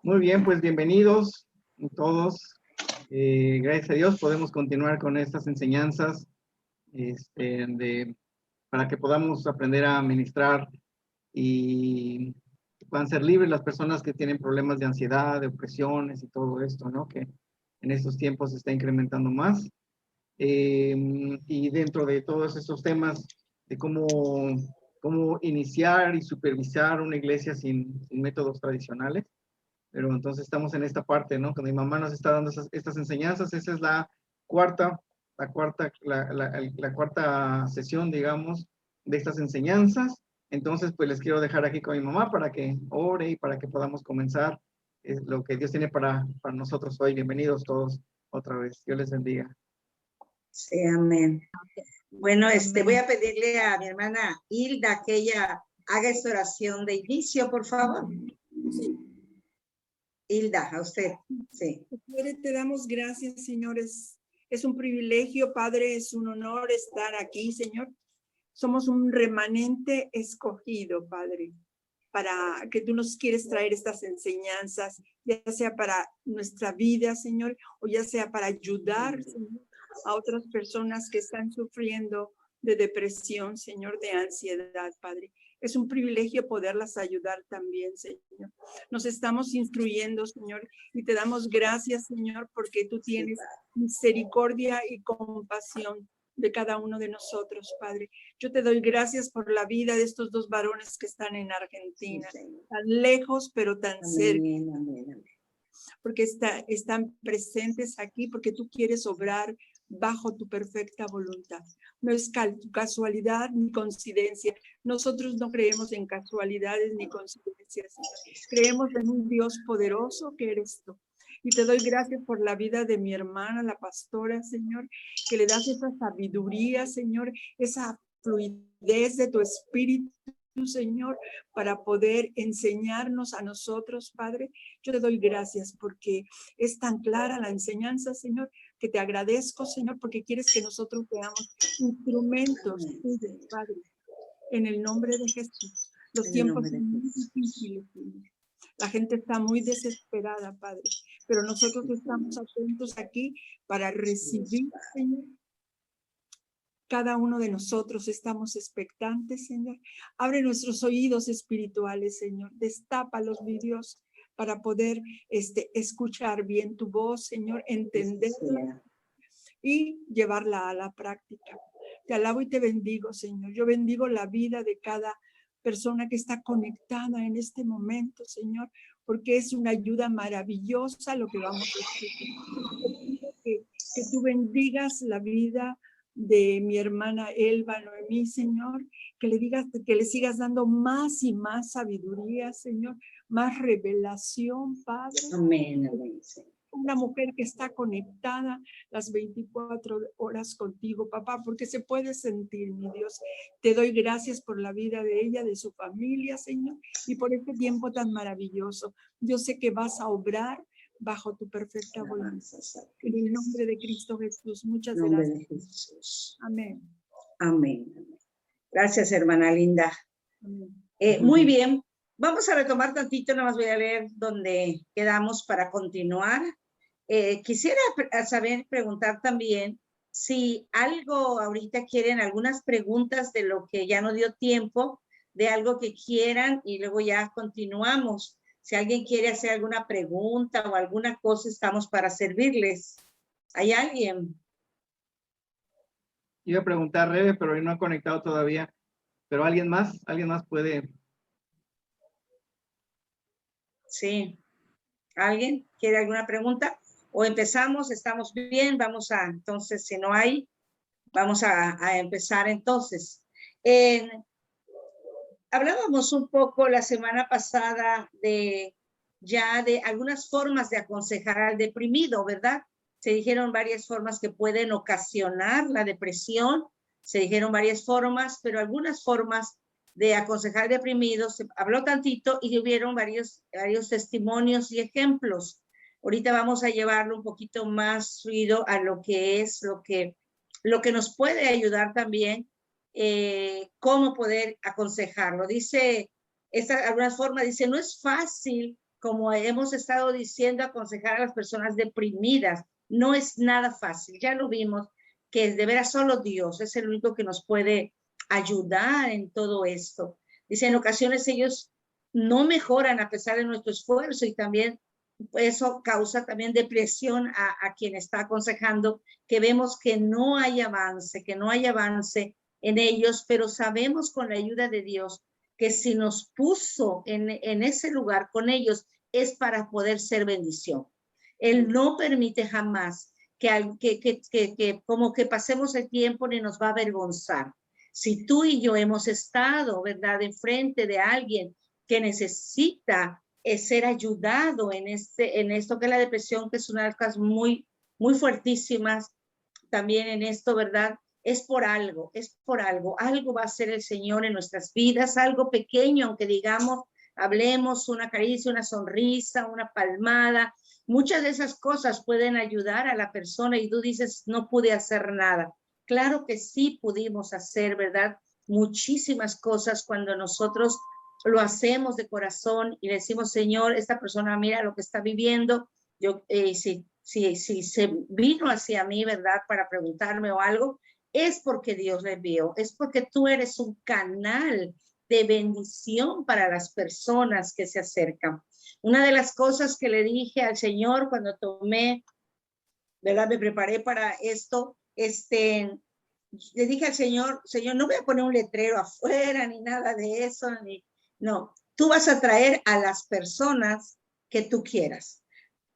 Muy bien, pues bienvenidos todos. Gracias a Dios podemos continuar con estas enseñanzas para que podamos aprender a administrar y que puedan ser libres las personas que tienen problemas de ansiedad, de opresiones y todo esto, ¿no? Que en estos tiempos se está incrementando más. Y dentro de todos estos temas de cómo iniciar y supervisar una iglesia sin métodos tradicionales. Pero entonces estamos en esta parte, ¿no? Cuando mi mamá nos está dando estas enseñanzas, esa es la cuarta sesión, digamos, de estas enseñanzas. Entonces, pues les quiero dejar aquí con mi mamá para que ore y para que podamos comenzar lo que Dios tiene para nosotros hoy. Bienvenidos todos otra vez. Dios les bendiga. Sí, amén. Bueno, voy a pedirle a mi hermana Hilda que ella haga esta oración de inicio, por favor. Sí. Hilda, a usted. Sí. Padre, te damos gracias, señores. Es un privilegio, Padre, es un honor estar aquí, Señor. Somos un remanente escogido, Padre, para que tú nos quieres traer estas enseñanzas, ya sea para nuestra vida, Señor, o ya sea para ayudar, Señor, a otras personas que están sufriendo de depresión, Señor, de ansiedad, Padre. Es un privilegio poderlas ayudar también, Señor. Nos estamos instruyendo, Señor, y te damos gracias, Señor, porque tú tienes misericordia y compasión de cada uno de nosotros, Padre. Yo te doy gracias por la vida de estos dos varones que están en Argentina, tan lejos, pero tan cerca. Amén, amén, amén. Porque están presentes aquí, porque tú quieres obrar bajo tu perfecta voluntad. No es casualidad ni coincidencia. Nosotros no creemos en casualidades ni coincidencias. Creemos en un Dios poderoso que eres tú. Y te doy gracias por la vida de mi hermana, la pastora, Señor, que le das esa sabiduría, Señor, esa fluidez de tu espíritu, Señor, para poder enseñarnos a nosotros, Padre. Yo te doy gracias porque es tan clara la enseñanza, Señor, que te agradezco, Señor, porque quieres que nosotros seamos instrumentos tuyos, Padre, en el nombre de Jesús. Los tiempos son muy difíciles, Señor. La gente está muy desesperada, Padre, pero nosotros estamos atentos aquí para recibir, Señor. Cada uno de nosotros estamos expectantes, Señor. Abre nuestros oídos espirituales, Señor. Destápalos, mi Dios, para poder escuchar bien tu voz, Señor, entenderla y llevarla a la práctica. Te alabo y te bendigo, Señor. Yo bendigo la vida de cada persona que está conectada en este momento, Señor, porque es una ayuda maravillosa lo que vamos a escuchar. Que tú bendigas la vida de mi hermana Elba Noemí, Señor, que le sigas dando más y más sabiduría, Señor, más revelación, Padre. Amén, amén, Señor. Una mujer que está conectada las 24 horas contigo, papá, porque se puede sentir, mi Dios. Te doy gracias por la vida de ella, de su familia, Señor, y por este tiempo tan maravilloso. Yo sé que vas a obrar bajo tu perfecta voluntad. En el nombre de Cristo Jesús, muchas gracias. Amén. Amén. Gracias, hermana linda. Amén. Muy bien. Vamos a retomar tantito, nada más voy a leer donde quedamos para continuar. Quisiera preguntar también si algo ahorita quieren, algunas preguntas de lo que ya no dio tiempo, de algo que quieran y luego ya continuamos. Si alguien quiere hacer alguna pregunta o alguna cosa, estamos para servirles. ¿Hay alguien? Iba a preguntar, Rebe, pero no ha conectado todavía. Pero ¿alguien más puede? Sí. ¿Alguien quiere alguna pregunta? O empezamos, estamos bien, entonces, si no hay, vamos a empezar entonces. Hablábamos un poco la semana pasada de algunas formas de aconsejar al deprimido, ¿verdad? Se dijeron varias formas que pueden ocasionar la depresión, se dijeron varias formas, pero algunas formas de aconsejar deprimidos, se habló tantito y hubieron varios testimonios y ejemplos. Ahorita vamos a llevarlo un poquito más fluido a lo que es lo que nos puede ayudar también, cómo poder aconsejarlo. Dice, algunas formas, dice, no es fácil como hemos estado diciendo, aconsejar a las personas deprimidas no es nada fácil. Ya lo vimos, que de veras solo Dios es el único que nos puede ayudar en todo esto. Dice, en ocasiones ellos no mejoran a pesar de nuestro esfuerzo, y también eso causa también depresión a quien está aconsejando, que vemos que no hay avance en ellos, pero sabemos con la ayuda de Dios que si nos puso en ese lugar con ellos es para poder ser bendición. Él no permite jamás que como que pasemos el tiempo ni nos va a avergonzar. Si tú y yo hemos estado, ¿verdad?, enfrente de alguien que necesita ser ayudado en esto que es la depresión, que es una de las cosas muy, muy fuertísimas también en esto, ¿verdad? Es por algo, algo va a hacer el Señor en nuestras vidas, algo pequeño, aunque digamos, hablemos, una caricia, una sonrisa, una palmada, muchas de esas cosas pueden ayudar a la persona y tú dices, no pude hacer nada. Claro que sí pudimos hacer, ¿verdad? Muchísimas cosas cuando nosotros lo hacemos de corazón y le decimos, Señor, esta persona mira lo que está viviendo, yo, si se vino hacia mí, ¿verdad?, para preguntarme o algo, es porque Dios le envió, es porque tú eres un canal de bendición para las personas que se acercan. Una de las cosas que le dije al Señor cuando tomé, ¿verdad?, me preparé para esto, le dije al Señor, Señor, no voy a poner un letrero afuera ni nada de eso, no, tú vas a traer a las personas que tú quieras.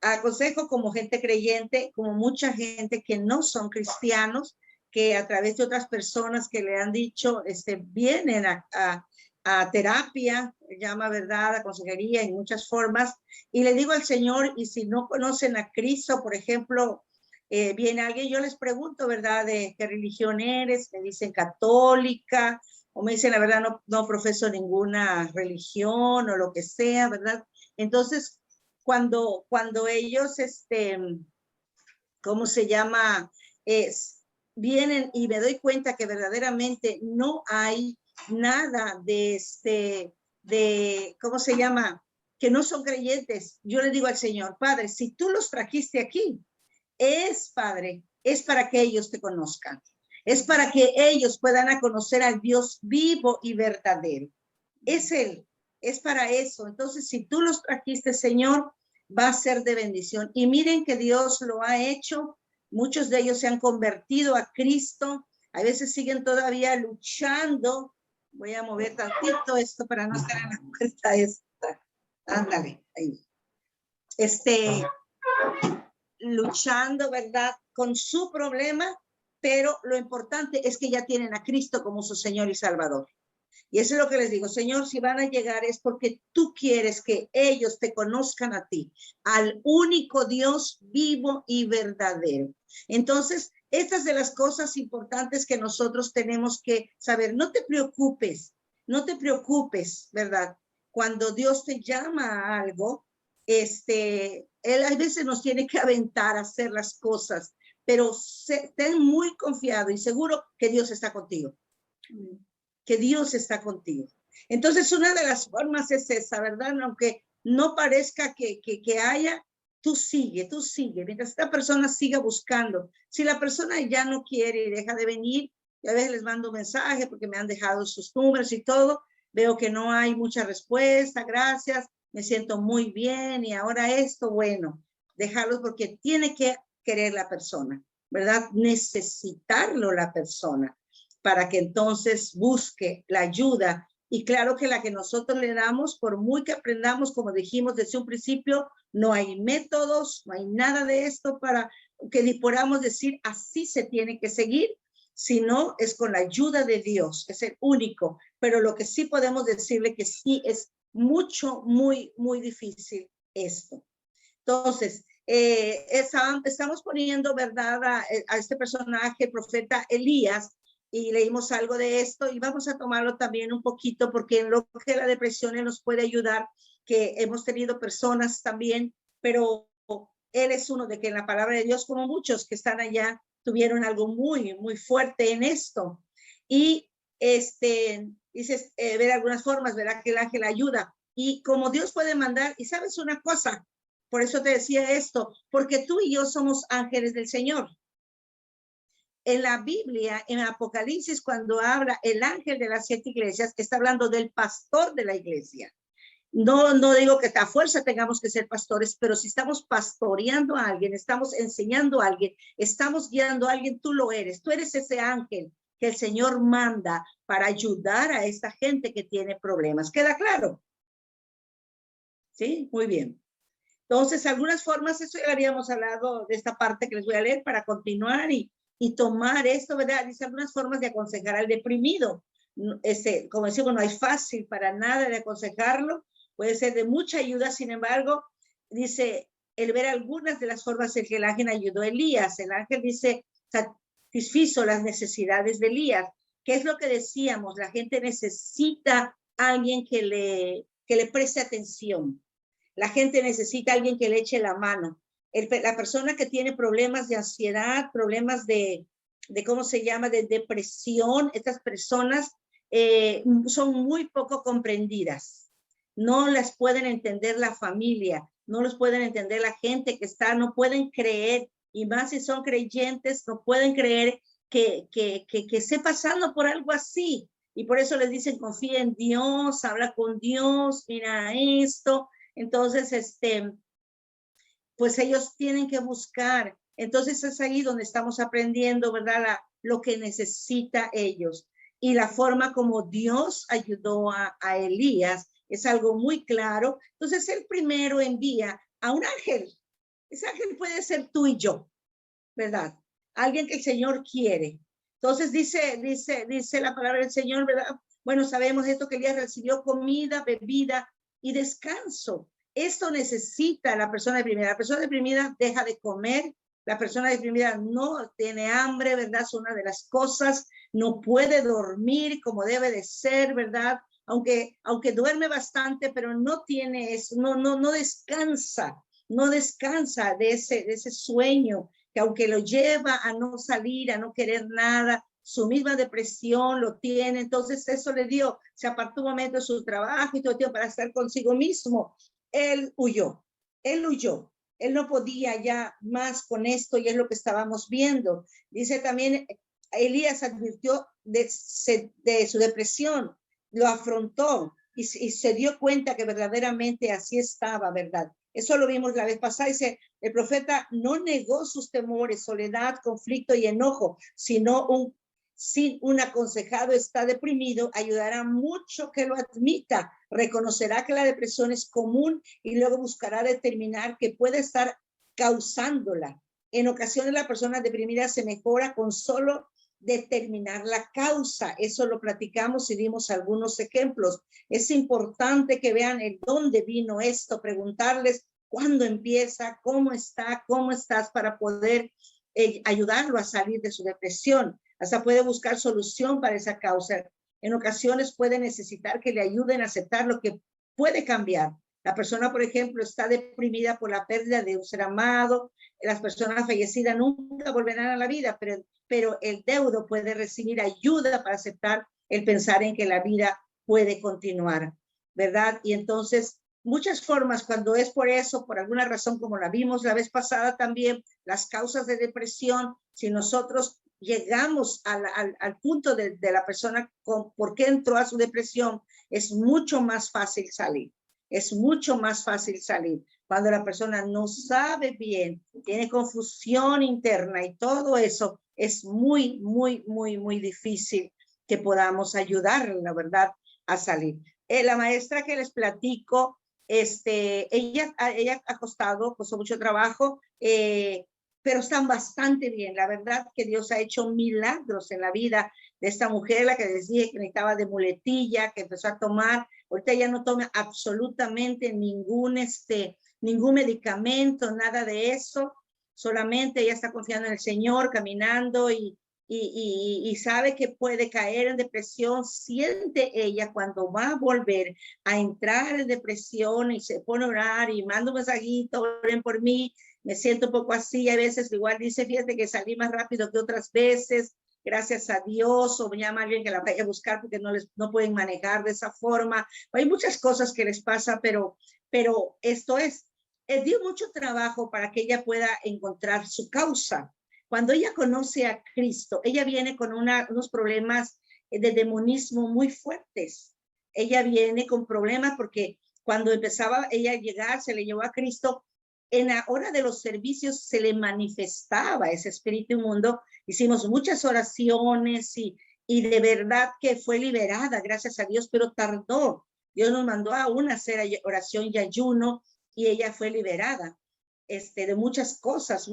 Aconsejo como gente creyente, como mucha gente que no son cristianos, que a través de otras personas que le han dicho, vienen a terapia, llama, ¿verdad?, a consejería en muchas formas, y le digo al Señor, y si no conocen a Cristo, por ejemplo, viene alguien, yo les pregunto, ¿verdad?, de qué religión eres, me dicen católica, o me dicen, la verdad, no profeso ninguna religión o lo que sea, ¿verdad? Entonces, cuando ellos, ¿cómo se llama? Vienen y me doy cuenta que verdaderamente no hay nada ¿cómo se llama? Que no son creyentes. Yo le digo al Señor, Padre, si tú los trajiste aquí, Padre, es para que ellos te conozcan. Es para que ellos puedan conocer al Dios vivo y verdadero. Es Él, es para eso. Entonces, si tú los trajiste, Señor, va a ser de bendición. Y miren que Dios lo ha hecho. Muchos de ellos se han convertido a Cristo. A veces siguen todavía luchando. Voy a mover tantito esto para no estar en la puerta esta. Ándale, ahí. Luchando, ¿verdad?, con su problema, pero lo importante es que ya tienen a Cristo como su Señor y Salvador. Y eso es lo que les digo, Señor, si van a llegar es porque tú quieres que ellos te conozcan a ti, al único Dios vivo y verdadero. Entonces, estas de las cosas importantes que nosotros tenemos que saber. No te preocupes, ¿verdad? Cuando Dios te llama a algo, Él a veces nos tiene que aventar a hacer las cosas, pero ten muy confiado y seguro que Dios está contigo. Que Dios está contigo. Entonces, una de las formas es esa, ¿verdad? Aunque no parezca que haya, tú sigue. Mientras esta persona siga buscando. Si la persona ya no quiere y deja de venir, y a veces les mando un mensaje porque me han dejado sus números y todo, veo que no hay mucha respuesta, gracias, me siento muy bien y ahora esto, bueno, dejarlos porque tiene que querer la persona, ¿verdad? Necesitarlo la persona para que entonces busque la ayuda. Y claro que la que nosotros le damos, por muy que aprendamos, como dijimos desde un principio, no hay métodos, no hay nada de esto para que podamos decir así se tiene que seguir, sino es con la ayuda de Dios, es el único. Pero lo que sí podemos decirle que sí es mucho, muy, muy difícil esto. Entonces, estamos poniendo, ¿verdad?, a este personaje, el profeta Elías, y leímos algo de esto y vamos a tomarlo también un poquito porque en lo que la depresión nos puede ayudar, que hemos tenido personas también, pero él es uno de que en la palabra de Dios, como muchos que están allá, tuvieron algo muy, muy fuerte en esto. Y dices, ver algunas formas, verá que el ángel ayuda. Y como Dios puede mandar, y sabes una cosa, por eso te decía esto, porque tú y yo somos ángeles del Señor. En la Biblia, en Apocalipsis, cuando habla el ángel de las 7 iglesias, está hablando del pastor de la iglesia. No digo que a fuerza tengamos que ser pastores, pero si estamos pastoreando a alguien, estamos enseñando a alguien, estamos guiando a alguien, tú lo eres. Tú eres ese ángel que el Señor manda para ayudar a esta gente que tiene problemas. ¿Queda claro? Sí, muy bien. Entonces, algunas formas, eso ya habíamos hablado de esta parte que les voy a leer para continuar y tomar esto, ¿verdad? Dice algunas formas de aconsejar al deprimido. Como decimos, no es fácil para nada de aconsejarlo, puede ser de mucha ayuda, sin embargo, dice, el ver algunas de las formas en que el ángel ayudó a Elías. El ángel dice, satisfizo las necesidades de Elías. ¿Qué es lo que decíamos? La gente necesita a alguien que le preste atención. La gente necesita a alguien que le eche la mano. La persona que tiene problemas de ansiedad, problemas de ¿cómo se llama?, de depresión, estas personas son muy poco comprendidas. No las pueden entender la familia, no los pueden entender la gente que está, no pueden creer, y más si son creyentes, no pueden creer que esté pasando por algo así. Y por eso les dicen, confía en Dios, habla con Dios, mira esto. Entonces, pues ellos tienen que buscar. Entonces es ahí donde estamos aprendiendo, ¿verdad? Lo que necesita ellos. Y la forma como Dios ayudó a Elías es algo muy claro. Entonces él primero envía a un ángel. Ese ángel puede ser tú y yo, ¿verdad? Alguien que el Señor quiere. Entonces dice la palabra del Señor, ¿verdad? Bueno, sabemos esto, que Elías recibió comida, bebida y descanso. Esto necesita la persona deprimida. La persona deprimida deja de comer, la persona deprimida no tiene hambre, ¿verdad? Es una de las cosas, no puede dormir como debe de ser, ¿verdad? Aunque duerme bastante, pero no tiene eso, no descansa de ese sueño, que aunque lo lleva a no salir, a no querer nada, su misma depresión lo tiene. Entonces eso le dio, se apartó un momento de su trabajo y todo el tiempo para estar consigo mismo. Él huyó, él no podía ya más con esto, y es lo que estábamos viendo. Dice también, Elías advirtió de su depresión, lo afrontó y se dio cuenta que verdaderamente así estaba, ¿verdad? Eso lo vimos la vez pasada. Dice, el profeta no negó sus temores, soledad, conflicto y enojo, sino si un aconsejado está deprimido, ayudará mucho que lo admita, reconocerá que la depresión es común y luego buscará determinar qué puede estar causándola. En ocasiones la persona deprimida se mejora con solo determinar la causa. Eso lo platicamos y dimos algunos ejemplos. Es importante que vean el dónde vino esto, preguntarles cuándo empieza, cómo estás, para poder ayudarlo a salir de su depresión. Hasta puede buscar solución para esa causa. En ocasiones puede necesitar que le ayuden a aceptar lo que puede cambiar. La persona, por ejemplo, está deprimida por la pérdida de un ser amado. Las personas fallecidas nunca volverán a la vida, pero el deudo puede recibir ayuda para aceptar el pensar en que la vida puede continuar, ¿verdad? Y entonces, muchas formas, cuando es por eso, por alguna razón, como la vimos la vez pasada también, las causas de depresión, si nosotros llegamos al punto de la persona por qué entró a su depresión, es mucho más fácil salir. Es mucho más fácil salir. Cuando la persona no sabe bien, tiene confusión interna y todo eso, es muy, muy, muy, muy difícil que podamos ayudarle, la verdad, a salir. La maestra que les platico, ella ha costado mucho trabajo, pero están bastante bien. La verdad que Dios ha hecho milagros en la vida de esta mujer, la que les dije que necesitaba de muletilla, que empezó a tomar. Ahorita ya no toma absolutamente ningún medicamento, nada de eso. Solamente ella está confiando en el Señor, caminando y sabe que puede caer en depresión. Siente ella cuando va a volver a entrar en depresión y se pone a orar y manda un mensajito, oren por mí, me siento un poco así. A veces igual dice, fíjate que salí más rápido que otras veces. gracias a Dios, o llama a alguien que la vaya a buscar porque no pueden manejar de esa forma. Hay muchas cosas que les pasa, pero esto es, dio mucho trabajo para que ella pueda encontrar su causa. Cuando ella conoce a Cristo, ella viene con unos problemas de demonismo muy fuertes. Ella viene con problemas porque cuando empezaba ella a llegar, se le llevó a Cristo, en la hora de los servicios se le manifestaba ese espíritu inmundo. Hicimos muchas oraciones y de verdad que fue liberada, gracias a Dios, pero tardó. Dios nos mandó a hacer oración y ayuno y ella fue liberada de muchas cosas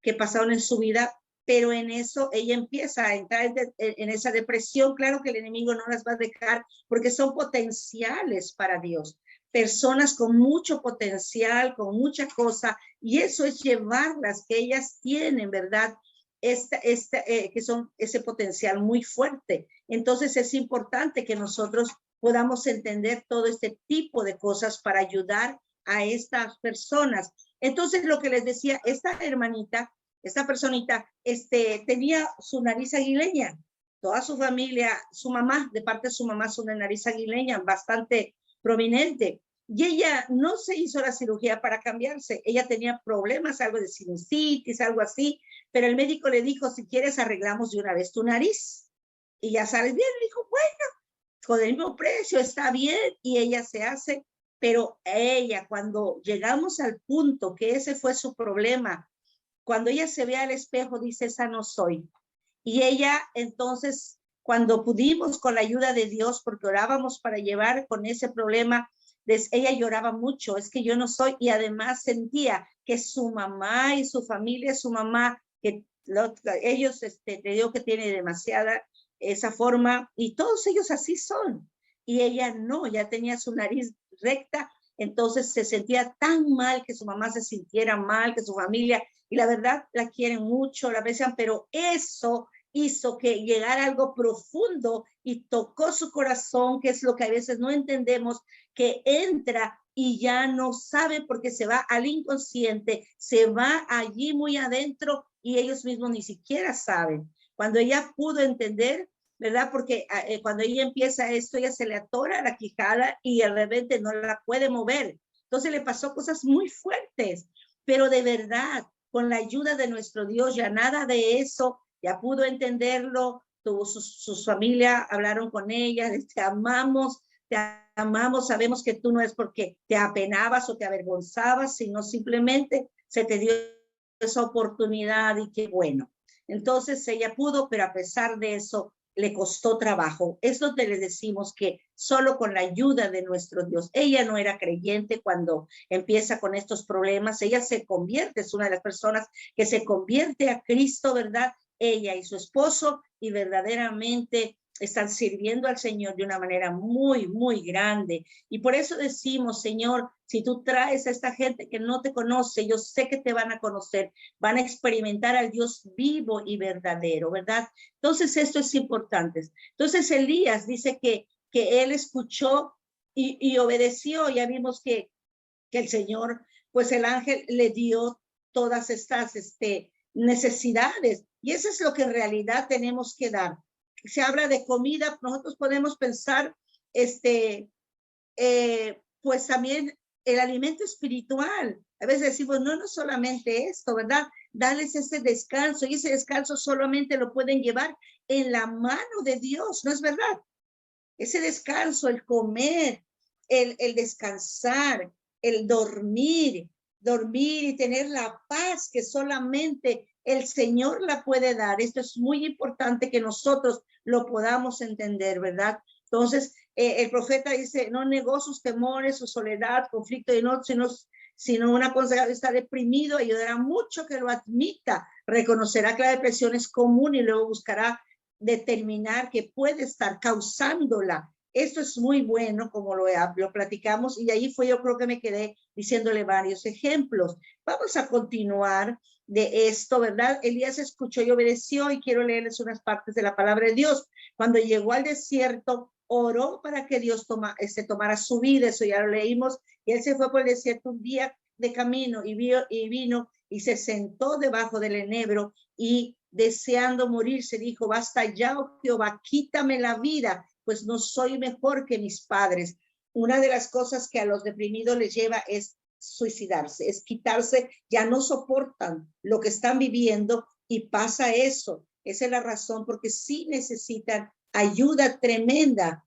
que pasaron en su vida, pero en eso ella empieza a entrar en esa depresión. Claro que el enemigo no las va a dejar porque son potenciales para Dios, personas con mucho potencial, con mucha cosa, y eso es llevarlas, que ellas tienen, ¿verdad? Que son ese potencial muy fuerte. Entonces es importante que nosotros podamos entender todo este tipo de cosas para ayudar a estas personas. Entonces, lo que les decía, esta hermanita, esta personita, tenía su nariz aguileña. Toda su familia, su mamá, de parte de su mamá, su nariz aguileña, bastante prominente. Y ella no se hizo la cirugía para cambiarse. Ella tenía problemas, algo de sinusitis, algo así, pero el médico le dijo, si quieres arreglamos de una vez tu nariz. Y ya sales bien. Le dijo, bueno, con el mismo precio, está bien. Y ella se hace. Pero ella, cuando llegamos al punto que ese fue su problema, cuando ella se ve al espejo, dice, esa no soy. Y ella, entonces, cuando pudimos, con la ayuda de Dios, porque orábamos para llevar con ese problema, ella lloraba mucho, es que yo no soy, y además sentía que su mamá y su familia, su mamá, que ellos, te digo que tiene demasiada esa forma, y todos ellos así son. Y ella no, ya tenía su nariz recta, entonces se sentía tan mal, que su mamá se sintiera mal, que su familia, y la verdad la quieren mucho, la aprecian, pero eso hizo que llegara algo profundo y tocó su corazón, que es lo que a veces no entendemos, que entra y ya no sabe porque se va al inconsciente, se va allí muy adentro y ellos mismos ni siquiera saben. Cuando ella pudo entender, ¿verdad? Porque cuando ella empieza esto, ella se le atora la quijada y de repente no la puede mover. Entonces le pasó cosas muy fuertes, pero de verdad, con la ayuda de nuestro Dios, ya nada de eso, ya pudo entenderlo, su familia hablaron con ella, te amamos, sabemos que tú no es porque te apenabas o te avergonzabas, sino simplemente se te dio esa oportunidad y qué bueno. Entonces ella pudo, pero a pesar de eso, le costó trabajo. Es donde le decimos que solo con la ayuda de nuestro Dios. Ella no era creyente cuando empieza con estos problemas. Ella se convierte, es una de las personas que se convierte a Cristo, ¿verdad? Ella y su esposo, y verdaderamente están sirviendo al Señor de una manera muy, muy grande. Y por eso decimos, Señor, si tú traes a esta gente que no te conoce, yo sé que te van a conocer, van a experimentar al Dios vivo y verdadero, ¿verdad? Entonces esto es importante. Entonces Elías dice que él escuchó y obedeció. Ya vimos que el Señor, pues el ángel le dio todas estas necesidades. Y eso es lo que en realidad tenemos que dar. Se habla de comida, nosotros podemos pensar, pues también el alimento espiritual. A veces decimos, no solamente esto, ¿verdad? Darles ese descanso, y ese descanso solamente lo pueden llevar en la mano de Dios, ¿no es verdad? Ese descanso, el comer, el descansar, el dormir y tener la paz que solamente el Señor la puede dar. Esto es muy importante que nosotros lo podamos entender, ¿verdad? Entonces, el profeta dice, no negó sus temores, su soledad, conflicto, y no, sino una cosa, está deprimido, ayudará mucho que lo admita, reconocerá que la depresión es común y luego buscará determinar qué puede estar causándola. Esto es muy bueno, como lo platicamos, y ahí fue, yo creo que me quedé diciéndole varios ejemplos. Vamos a continuar de esto, ¿verdad? Elías escuchó y obedeció, y quiero leerles unas partes de la palabra de Dios. Cuando llegó al desierto, oró para que Dios tomara su vida, eso ya lo leímos, y él se fue por el desierto un día de camino y vino y se sentó debajo del enebro y deseando morirse, dijo, basta ya, oh Jehová, quítame la vida, pues no soy mejor que mis padres. Una de las cosas que a los deprimidos les lleva es suicidarse, es quitarse, ya no soportan lo que están viviendo y pasa eso. Esa es la razón, porque sí necesitan ayuda tremenda.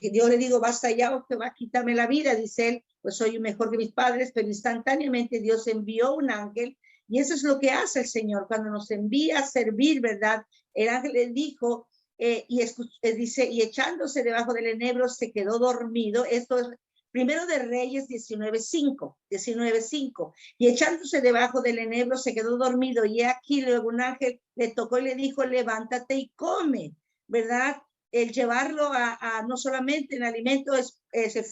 Yo le digo, basta ya, oh Jehová, quítame la vida, dice él, pues soy mejor que mis padres, pero instantáneamente Dios envió un ángel, y eso es lo que hace el Señor cuando nos envía a servir, ¿verdad? El ángel le dijo, dice, y echándose debajo del enebro se quedó dormido. Esto es Primero de Reyes 19:5, y echándose debajo del enebro se quedó dormido, y aquí luego un ángel le tocó y le dijo, levántate y come, ¿verdad? El llevarlo a no solamente el alimento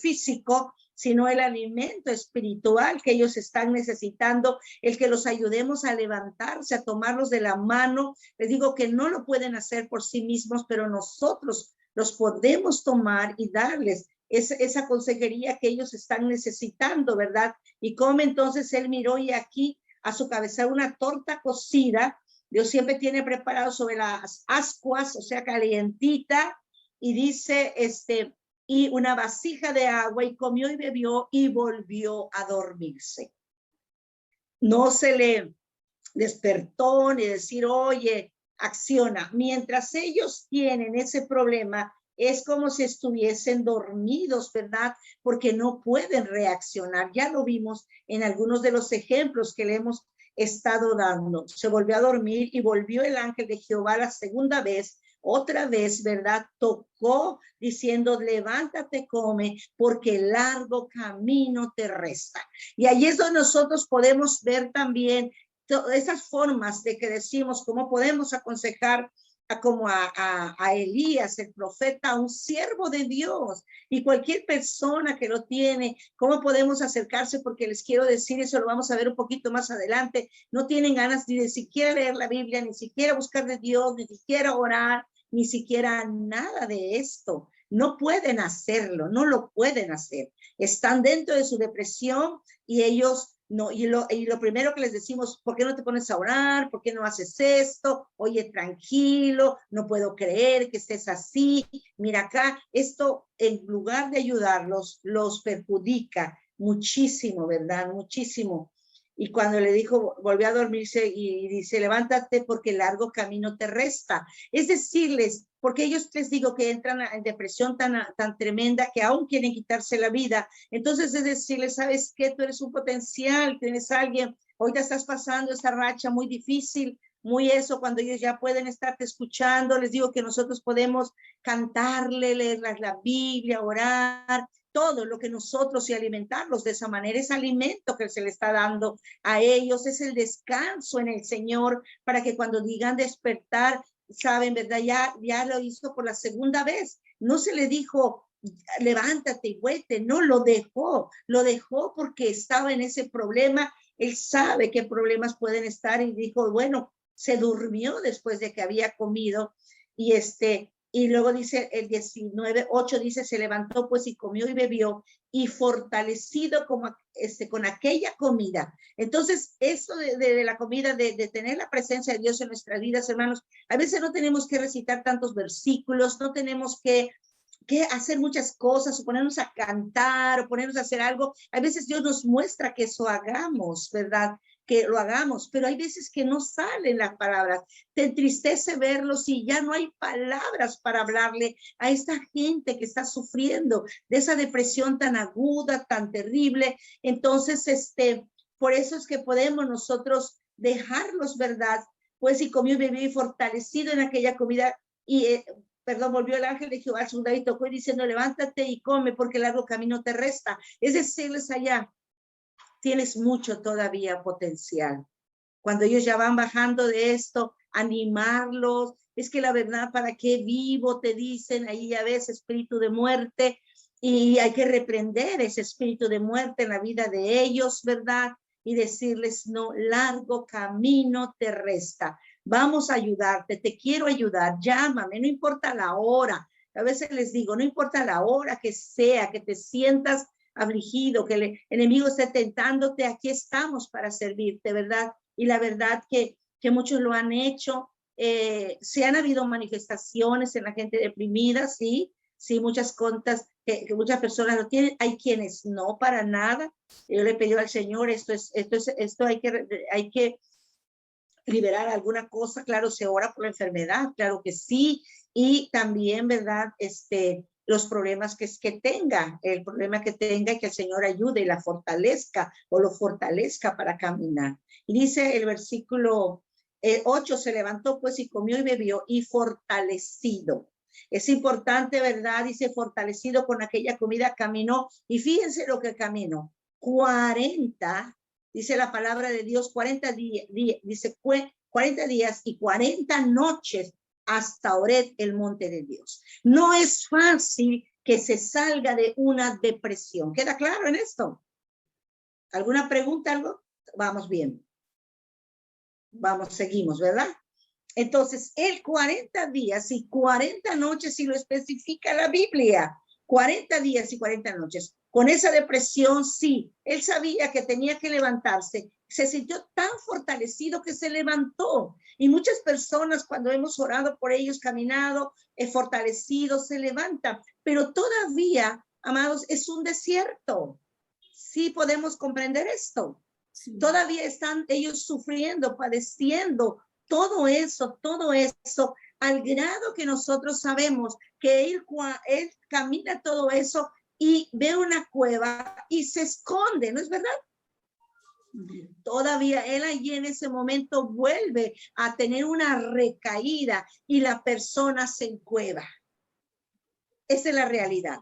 físico, sino el alimento espiritual que ellos están necesitando, el que los ayudemos a levantarse, a tomarlos de la mano. Les digo que no lo pueden hacer por sí mismos, pero nosotros los podemos tomar y darles esa consejería que ellos están necesitando, ¿verdad? Y como entonces él miró, y aquí a su cabeza una torta cocida. Dios siempre tiene preparado sobre las ascuas, o sea, calientita, y dice, y una vasija de agua, y comió y bebió y volvió a dormirse. No se le despertó ni decir, oye, acciona. Mientras ellos tienen ese problema, es como si estuviesen dormidos, ¿verdad? Porque no pueden reaccionar. Ya lo vimos en algunos de los ejemplos que le hemos estado dando. Se volvió a dormir y volvió el ángel de Jehová la segunda vez, otra vez, ¿verdad? Tocó diciendo, levántate, come, porque largo camino te resta. Y ahí es donde nosotros podemos ver también esas formas de que decimos cómo podemos aconsejar como a Elías, el profeta, un siervo de Dios, y cualquier persona que lo tiene, cómo podemos acercarse, porque les quiero decir, eso lo vamos a ver un poquito más adelante, no tienen ganas ni de siquiera leer la Biblia, ni siquiera buscar de Dios, ni siquiera orar, ni siquiera nada de esto. No pueden hacerlo, no lo pueden hacer. Están dentro de su depresión y ellos no, y lo primero que les decimos, ¿por qué no te pones a orar? ¿Por qué no haces esto? Oye, tranquilo, no puedo creer que estés así. Mira acá, esto en lugar de ayudarlos, los perjudica muchísimo, ¿verdad? Muchísimo. Y cuando le dijo, volvió a dormirse y dice, levántate porque el largo camino te resta. Es decirles, porque ellos les digo que entran en depresión tan tremenda que aún quieren quitarse la vida. Entonces es decirles, ¿sabes qué? Tú eres un potencial, tienes a alguien, hoy te estás pasando esa racha muy difícil, muy eso, cuando ellos ya pueden estarte escuchando. Les digo que nosotros podemos cantarle, leerles la Biblia, orar, todo lo que nosotros, y alimentarlos de esa manera, es alimento que se le está dando a ellos, es el descanso en el Señor, para que cuando digan despertar, saben, ¿verdad? Ya lo hizo por la segunda vez. No se le dijo, levántate y vete, no, lo dejó porque estaba en ese problema. Él sabe qué problemas pueden estar y dijo, bueno, se durmió después de que había comido. Y luego dice el 19:8, dice, se levantó pues y comió y bebió, y fortalecido como, con aquella comida. Entonces, esto de la comida, de tener la presencia de Dios en nuestras vidas, hermanos, a veces no tenemos que recitar tantos versículos, no tenemos que hacer muchas cosas, o ponernos a cantar, o ponernos a hacer algo. A veces Dios nos muestra que eso hagamos, ¿verdad? Que lo hagamos, pero hay veces que no salen las palabras. Te entristece verlos y ya no hay palabras para hablarle a esta gente que está sufriendo de esa depresión tan aguda, tan terrible. Entonces, por eso es que podemos nosotros dejarlos, ¿verdad? Pues y comió y bebió y fortalecido en aquella comida, y volvió el ángel de Jehová al segunda y tocó y diciendo, levántate y come porque el largo camino te resta. Es decirles allá, tienes mucho todavía potencial. Cuando ellos ya van bajando de esto, animarlos. Es que la verdad, ¿para qué vivo? Te dicen, ahí ya ves espíritu de muerte, y hay que reprender ese espíritu de muerte en la vida de ellos, ¿verdad? Y decirles, no, largo camino te resta. Vamos a ayudarte, te quiero ayudar, llámame, no importa la hora. A veces les digo, no importa la hora que sea, que te sientas afligido, que el enemigo esté tentándote, aquí estamos para servirte, ¿verdad? Y la verdad que muchos lo han hecho, Se han habido manifestaciones en la gente deprimida, sí, sí, muchas contas, que muchas personas lo tienen, hay quienes no, para nada. Yo le pedí al Señor, esto hay que liberar alguna cosa, claro, se ora por la enfermedad, claro que sí, y también, ¿verdad? Los problemas que tenga, el problema que tenga, y que el Señor ayude y la fortalezca o lo fortalezca para caminar. Y dice el versículo 8, se levantó pues y comió y bebió y fortalecido. Es importante, ¿verdad? Dice fortalecido con aquella comida caminó, y fíjense lo que caminó, 40, dice la palabra de Dios, 40 días, dice 40 días y 40 noches hasta Horeb, el monte de Dios. No es fácil que se salga de una depresión. ¿Queda claro en esto? ¿Alguna pregunta, algo? Vamos bien. Vamos, seguimos, ¿verdad? Entonces, el 40 días y 40 noches, si lo especifica la Biblia, 40 días y 40 noches. Con esa depresión, sí, él sabía que tenía que levantarse. Se sintió tan fortalecido que se levantó. Y muchas personas, cuando hemos orado por ellos, caminado, fortalecidos, se levantan. Pero todavía, amados, es un desierto. Sí podemos comprender esto. Sí. Todavía están ellos sufriendo, padeciendo, todo eso, al grado que nosotros sabemos que él camina todo eso y ve una cueva y se esconde, ¿no es verdad? Todavía él allí en ese momento vuelve a tener una recaída y la persona se encueva. Esa es la realidad.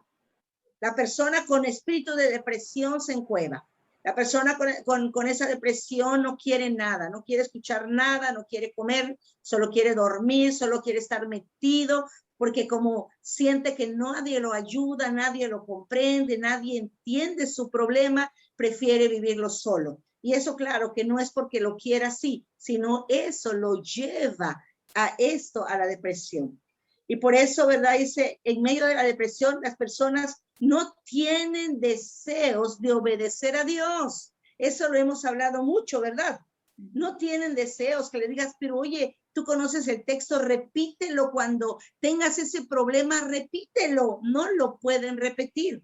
La persona con espíritu de depresión se encueva. La persona con esa depresión no quiere nada, no quiere escuchar nada, no quiere comer, solo quiere dormir, solo quiere estar metido, porque como siente que nadie lo ayuda, nadie lo comprende, nadie entiende su problema, prefiere vivirlo solo. Y eso, claro, que no es porque lo quiera así, sino eso lo lleva a esto, a la depresión. Y por eso, ¿verdad? Dice, en medio de la depresión, las personas no tienen deseos de obedecer a Dios. Eso lo hemos hablado mucho, ¿verdad? No tienen deseos que le digas, pero oye, tú conoces el texto, repítelo cuando tengas ese problema, repítelo. No lo pueden repetir.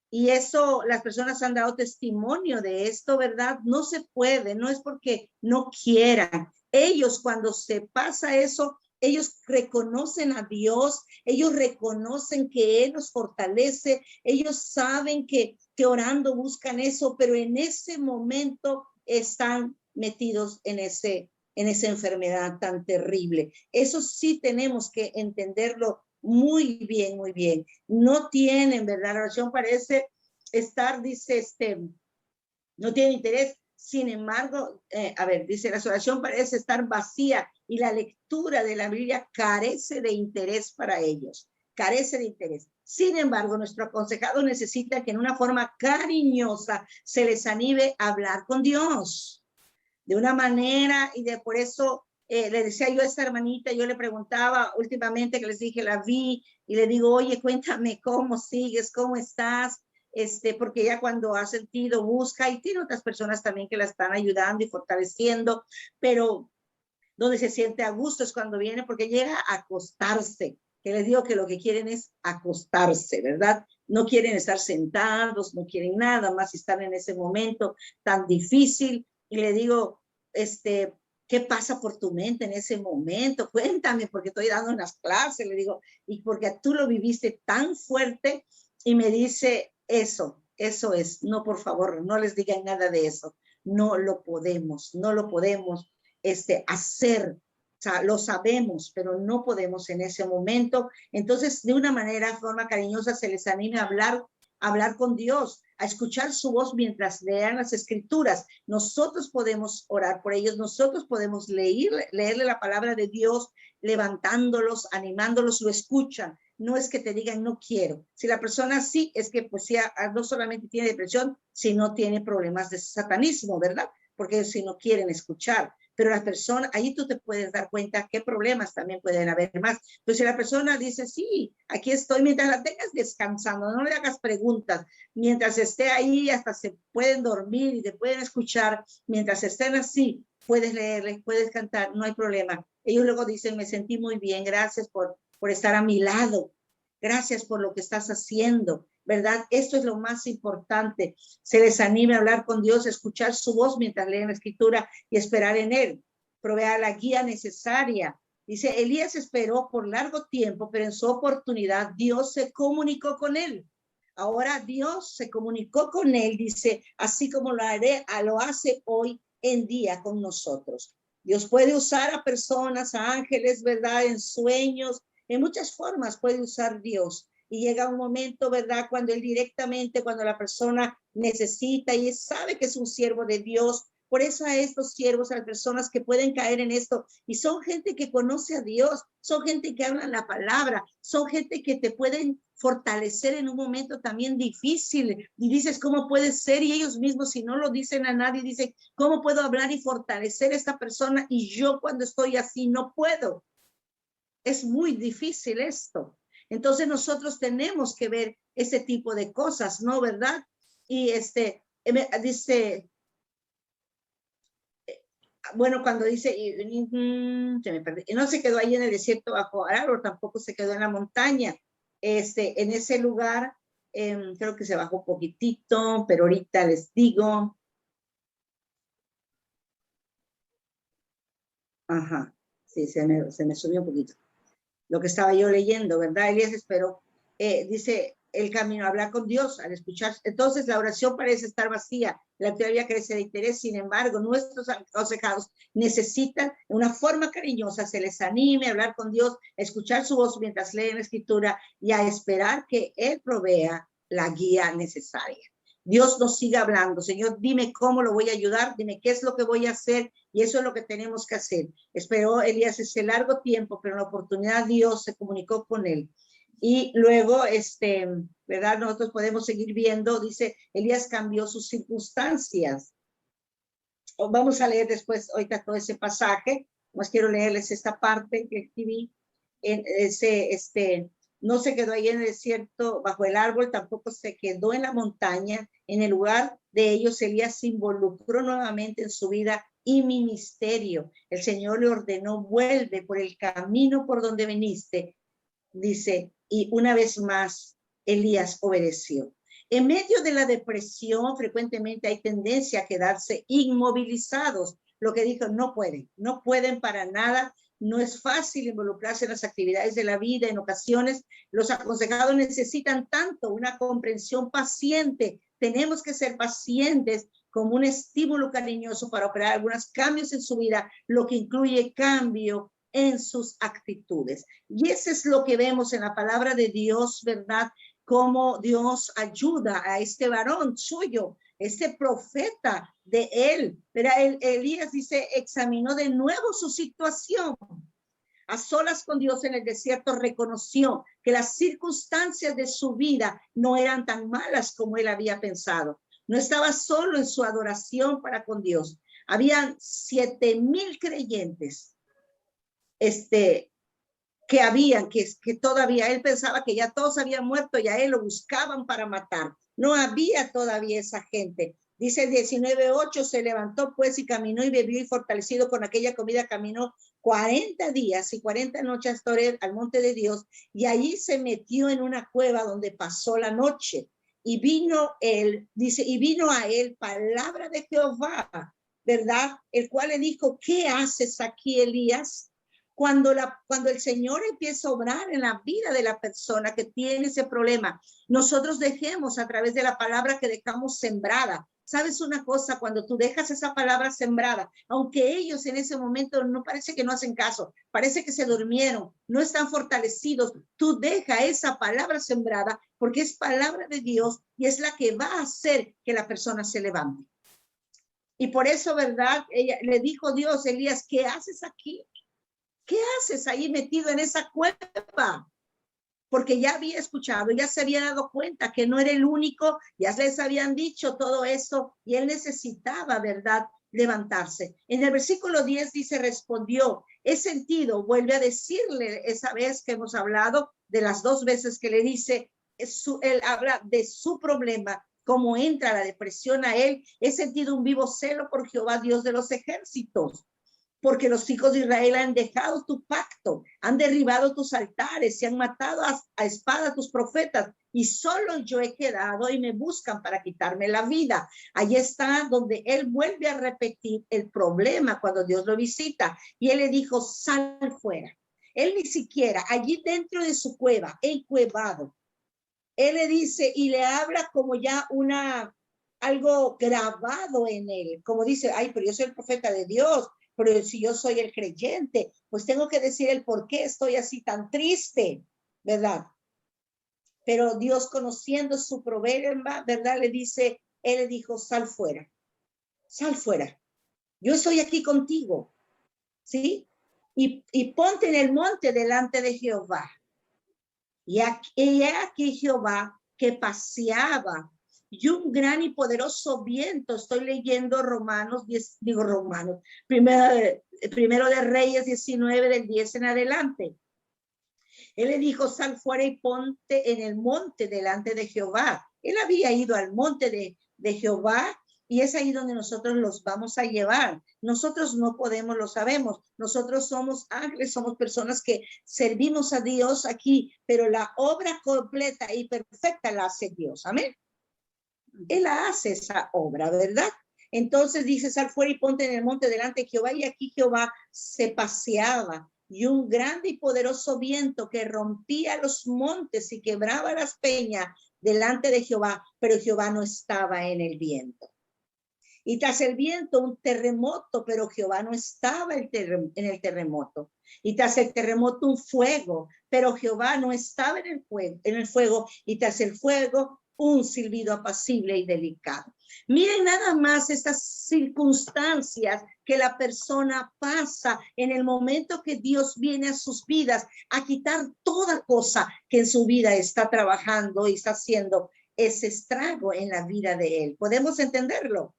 Y eso, las personas han dado testimonio de esto, ¿verdad? No se puede, no es porque no quieran. Ellos, cuando se pasa eso, ellos reconocen a Dios, ellos reconocen que Él los fortalece, ellos saben que orando buscan eso, pero en ese momento están metidos en esa enfermedad tan terrible. Eso sí tenemos que entenderlo muy bien, muy bien. No tienen, ¿verdad? La oración parece estar, dice, no tiene interés. Sin embargo, dice, la oración parece estar vacía y la lectura de la Biblia carece de interés para ellos, carece de interés. Sin embargo, nuestro aconsejado necesita que en una forma cariñosa se les anime a hablar con Dios, de una manera, y por eso le decía yo a esta hermanita, yo le preguntaba últimamente, que les dije, la vi, y le digo, oye, cuéntame cómo sigues, cómo estás, porque ella cuando ha sentido busca, y tiene otras personas también que la están ayudando y fortaleciendo, pero donde se siente a gusto es cuando viene, porque llega a acostarse, que les digo que lo que quieren es acostarse, ¿verdad? No quieren estar sentados, no quieren nada más estar en ese momento tan difícil, y le digo, ¿qué pasa por tu mente en ese momento? Cuéntame, porque estoy dando unas clases, le digo, y porque tú lo viviste tan fuerte, y me dice, eso es, no, por favor, no les digan nada de eso, no lo podemos hacer, o sea, lo sabemos, pero no podemos en ese momento. Entonces, de una forma cariñosa, se les anime a hablar con Dios, a escuchar su voz mientras lean las escrituras. Nosotros podemos orar por ellos, nosotros podemos leerle la palabra de Dios, levantándolos, animándolos, lo escuchan. No es que te digan no quiero. Si la persona sí, es que pues ya no solamente tiene depresión, sino tiene problemas de satanismo, ¿verdad? Porque si no quieren escuchar. pero la persona, ahí tú te puedes dar cuenta qué problemas también pueden haber más. Entonces, si la persona dice, sí, aquí estoy, mientras la tengas descansando, no le hagas preguntas, mientras esté ahí, hasta se pueden dormir y te pueden escuchar, mientras estén así, puedes leerle, puedes cantar, no hay problema. Ellos luego dicen, me sentí muy bien, gracias por estar a mi lado, gracias por lo que estás haciendo, ¿verdad? Esto es lo más importante. Se les anime a hablar con Dios, escuchar su voz mientras leen la escritura y esperar en él. Provea la guía necesaria. Dice, Elías esperó por largo tiempo, pero en su oportunidad Dios se comunicó con él. Ahora Dios se comunicó con él, dice, así como lo hace hoy en día con nosotros. Dios puede usar a personas, a ángeles, ¿verdad? En sueños, en muchas formas puede usar Dios. Y llega un momento, ¿verdad? Cuando él directamente, cuando la persona necesita y sabe que es un siervo de Dios. Por eso a estos siervos, a las personas que pueden caer en esto, y son gente que conoce a Dios, son gente que hablan la palabra, son gente que te pueden fortalecer en un momento también difícil. Y dices, ¿cómo puede ser? Y ellos mismos, si no lo dicen a nadie, dicen, ¿cómo puedo hablar y fortalecer a esta persona? Y yo cuando estoy así no puedo. Es muy difícil esto. Entonces nosotros tenemos que ver ese tipo de cosas, ¿no? ¿Verdad? Y dice, bueno, cuando dice, se me perdí, no se quedó ahí en el desierto bajo árbol, tampoco se quedó en la montaña. En ese lugar, creo que se bajó un poquitito, pero ahorita les digo. Ajá, sí, se me subió un poquito. Lo que estaba yo leyendo, ¿verdad? Elías esperó, dice, el camino a hablar con Dios, al escuchar. Entonces la oración parece estar vacía, la teoría crece de interés. Sin embargo, nuestros aconsejados necesitan una forma cariñosa, se les anime a hablar con Dios, a escuchar su voz mientras leen la escritura y a esperar que Él provea la guía necesaria. Dios nos siga hablando. Señor, dime cómo lo voy a ayudar, dime qué es lo que voy a hacer, y eso es lo que tenemos que hacer. Esperó Elías ese largo tiempo, pero en la oportunidad Dios se comunicó con él. Y luego, ¿verdad? Nosotros podemos seguir viendo, dice, Elías cambió sus circunstancias. Vamos a leer después, ahorita todo ese pasaje, más quiero leerles esta parte que escribí. No se quedó ahí en el desierto bajo el árbol, tampoco se quedó en la montaña. En el lugar de ellos, Elías se involucró nuevamente en su vida y ministerio. El Señor le ordenó, vuelve por el camino por donde viniste, dice, y una vez más Elías obedeció. En medio de la depresión, frecuentemente hay tendencia a quedarse inmovilizados. Lo que dijo, no pueden para nada. No es fácil involucrarse en las actividades de la vida. En ocasiones, los aconsejados necesitan tanto una comprensión paciente. Tenemos que ser pacientes como un estímulo cariñoso para operar algunos cambios en su vida, lo que incluye cambio en sus actitudes. Y eso es lo que vemos en la palabra de Dios, ¿verdad? Cómo Dios ayuda a este varón suyo, este profeta de él. Pero Elías dice, examinó de nuevo su situación. A solas con Dios en el desierto, reconoció que las circunstancias de su vida no eran tan malas como él había pensado. No estaba solo en su adoración para con Dios. Habían 7,000 creyentes que todavía él pensaba que ya todos habían muerto y a él lo buscaban para matar. No había todavía esa gente. Dice 19:8, se levantó pues y caminó y bebió, y fortalecido con aquella comida caminó 40 días y 40 noches al monte de Dios, y allí se metió en una cueva donde pasó la noche. Y vino a él palabra de Jehová, ¿verdad? El cual le dijo, ¿qué haces aquí, Elías? Cuando el Señor empieza a obrar en la vida de la persona que tiene ese problema, nosotros dejemos a través de la palabra que dejamos sembrada. ¿Sabes una cosa? Cuando tú dejas esa palabra sembrada, aunque ellos en ese momento no parece que no hacen caso, parece que se durmieron, no están fortalecidos, tú deja esa palabra sembrada porque es palabra de Dios y es la que va a hacer que la persona se levante. Y por eso, ¿verdad? Ella le dijo Dios, Elías, ¿qué haces aquí? ¿Qué haces ahí metido en esa cueva? Porque ya había escuchado, ya se había dado cuenta que no era el único, ya les habían dicho todo eso y él necesitaba, ¿verdad? levantarse. En el versículo 10 dice, respondió. Es sentido, vuelve a decirle esa vez que hemos hablado, de las 2 veces que le dice, él habla de su problema, cómo entra la depresión a él. He sentido un vivo celo por Jehová, Dios de los ejércitos, porque los hijos de Israel han dejado tu pacto, han derribado tus altares, se han matado a espada tus profetas, y solo yo he quedado y me buscan para quitarme la vida. Allí está donde él vuelve a repetir el problema cuando Dios lo visita, y él le dijo, sal fuera. Él ni siquiera, allí dentro de su cueva, encuevado, él le dice y le habla como ya algo grabado en él, como dice, ay, pero yo soy el profeta de Dios, pero si yo soy el creyente, pues tengo que decir el por qué estoy así tan triste, ¿verdad? Pero Dios, conociendo su problema, ¿verdad? Le dice, él le dijo, sal fuera, yo estoy aquí contigo, ¿sí? Y ponte en el monte delante de Jehová. Y aquí Jehová que paseaba, y un gran y poderoso viento. Estoy leyendo primero de Reyes 19 del 10 en adelante. Él le dijo, sal fuera y ponte en el monte delante de Jehová. Él había ido al monte de Jehová, y es ahí donde nosotros los vamos a llevar. Nosotros no podemos, lo sabemos. Nosotros somos ángeles, somos personas que servimos a Dios aquí, pero la obra completa y perfecta la hace Dios. Amén. Él hace esa obra, ¿verdad? Entonces dice, sal fuera y ponte en el monte delante de Jehová, y aquí Jehová se paseaba, y un grande y poderoso viento que rompía los montes y quebraba las peñas delante de Jehová, pero Jehová no estaba en el viento. Y tras el viento un terremoto, pero Jehová no estaba en el terremoto. Y tras el terremoto un fuego, pero Jehová no estaba en el fuego. Y tras el fuego un silbido apacible y delicado. Miren nada más estas circunstancias que la persona pasa en el momento que Dios viene a sus vidas a quitar toda cosa que en su vida está trabajando y está haciendo ese estrago en la vida de él. ¿Podemos entenderlo?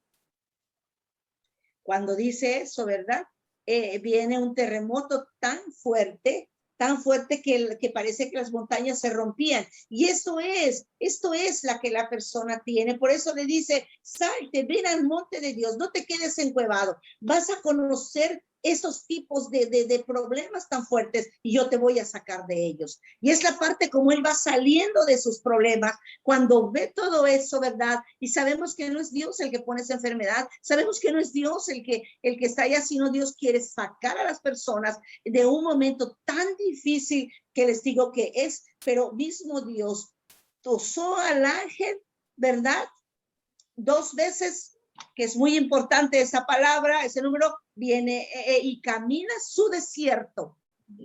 Cuando dice eso, ¿verdad? Viene un terremoto tan fuerte que parece que las montañas se rompían. Y esto es la que la persona tiene. Por eso le dice, salte, ven al monte de Dios, no te quedes encuevado. Vas a conocer esos tipos de problemas tan fuertes, y yo te voy a sacar de ellos. Y es la parte como él va saliendo de sus problemas, cuando ve todo eso, ¿verdad? Y sabemos que no es Dios el que pone esa enfermedad, sabemos que no es Dios el que está allá, sino Dios quiere sacar a las personas de un momento tan difícil que les digo que es, pero mismo Dios usó al ángel, ¿verdad? 2 veces, que es muy importante esa palabra, ese número, viene y camina su desierto,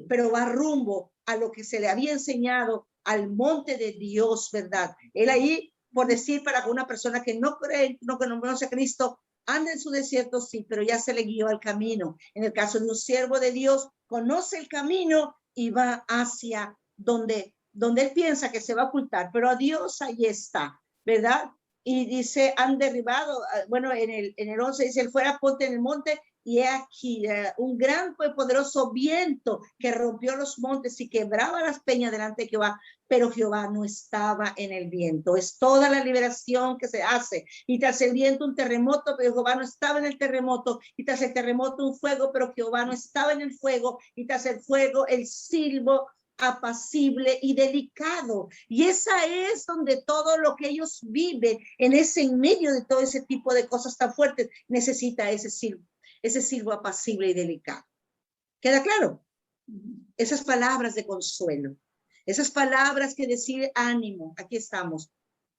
pero va rumbo a lo que se le había enseñado, al monte de Dios, ¿verdad? Él ahí, por decir, para una persona que no cree, no conoce a Cristo, anda en su desierto, sí, pero ya se le guió al camino. En el caso de un siervo de Dios, conoce el camino y va hacia donde él piensa que se va a ocultar, pero a Dios ahí está, ¿verdad? Y dice, han derribado, bueno, en el 11 dice, él fuera, ponte en el monte, y he aquí un gran y poderoso viento que rompió los montes y quebraba las peñas delante de Jehová, pero Jehová no estaba en el viento. Es toda la liberación que se hace. Y tras el viento un terremoto, pero Jehová no estaba en el terremoto. Y tras el terremoto un fuego, pero Jehová no estaba en el fuego. Y tras el fuego el silbo apacible y delicado. Y esa es donde todo lo que ellos viven, en medio de todo ese tipo de cosas tan fuertes, necesita ese silbo apacible y delicado. ¿Queda claro? Esas palabras de consuelo, esas palabras que decir ánimo, aquí estamos.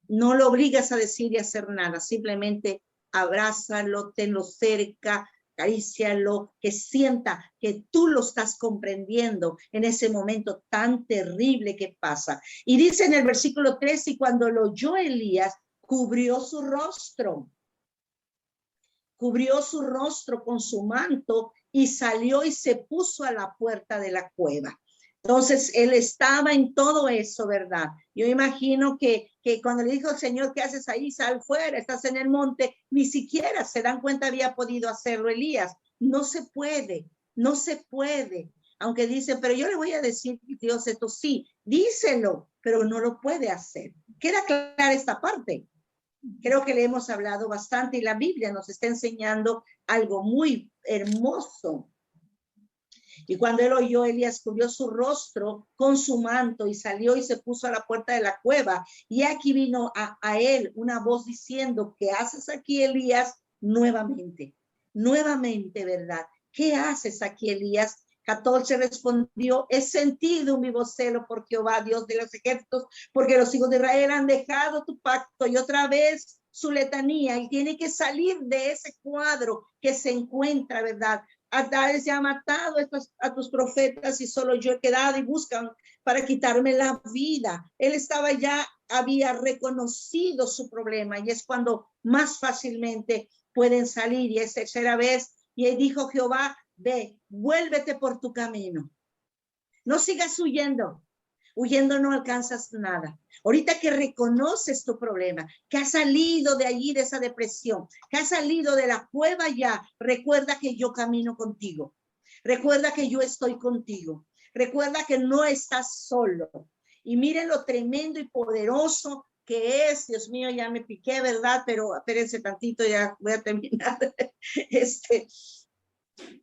No lo obligas a decir y a hacer nada, simplemente abrázalo, tenlo cerca, acarícialo, que sienta que tú lo estás comprendiendo en ese momento tan terrible que pasa. Y dice en el versículo 3, y cuando lo oyó Elías, cubrió su rostro con su manto y salió y se puso a la puerta de la cueva. Entonces, él estaba en todo eso, ¿verdad? Yo imagino que cuando le dijo, Señor, ¿qué haces ahí? Sal fuera, estás en el monte. Ni siquiera se dan cuenta había podido hacerlo Elías. No se puede, no se puede. Aunque dice, pero yo le voy a decir, Dios, esto sí, díselo, pero no lo puede hacer. Queda clara esta parte. Creo que le hemos hablado bastante y la Biblia nos está enseñando algo muy hermoso. Y cuando él oyó, Elías cubrió su rostro con su manto y salió y se puso a la puerta de la cueva. Y aquí vino a él una voz diciendo, ¿qué haces aquí, Elías? Nuevamente, ¿verdad? ¿Qué haces aquí, Elías? 14 respondió, he sentido un vivo celo por Jehová, Dios de los ejércitos, porque los hijos de Israel han dejado tu pacto y otra vez su letanía, y tiene que salir de ese cuadro que se encuentra, ¿verdad? Se ha matado a tus profetas y solo yo he quedado y buscan para quitarme la vida. Él estaba ya, había reconocido su problema y es cuando más fácilmente pueden salir. Y es tercera vez. Y él dijo, Jehová, ve, vuélvete por tu camino. No sigas huyendo. Huyendo no alcanzas nada. Ahorita que reconoces tu problema, que has salido de allí, de esa depresión, que has salido de la cueva ya, recuerda que yo camino contigo. Recuerda que yo estoy contigo. Recuerda que no estás solo. Y miren lo tremendo y poderoso que es. Dios mío, ya me piqué, ¿verdad? Pero espérense tantito, ya voy a terminar.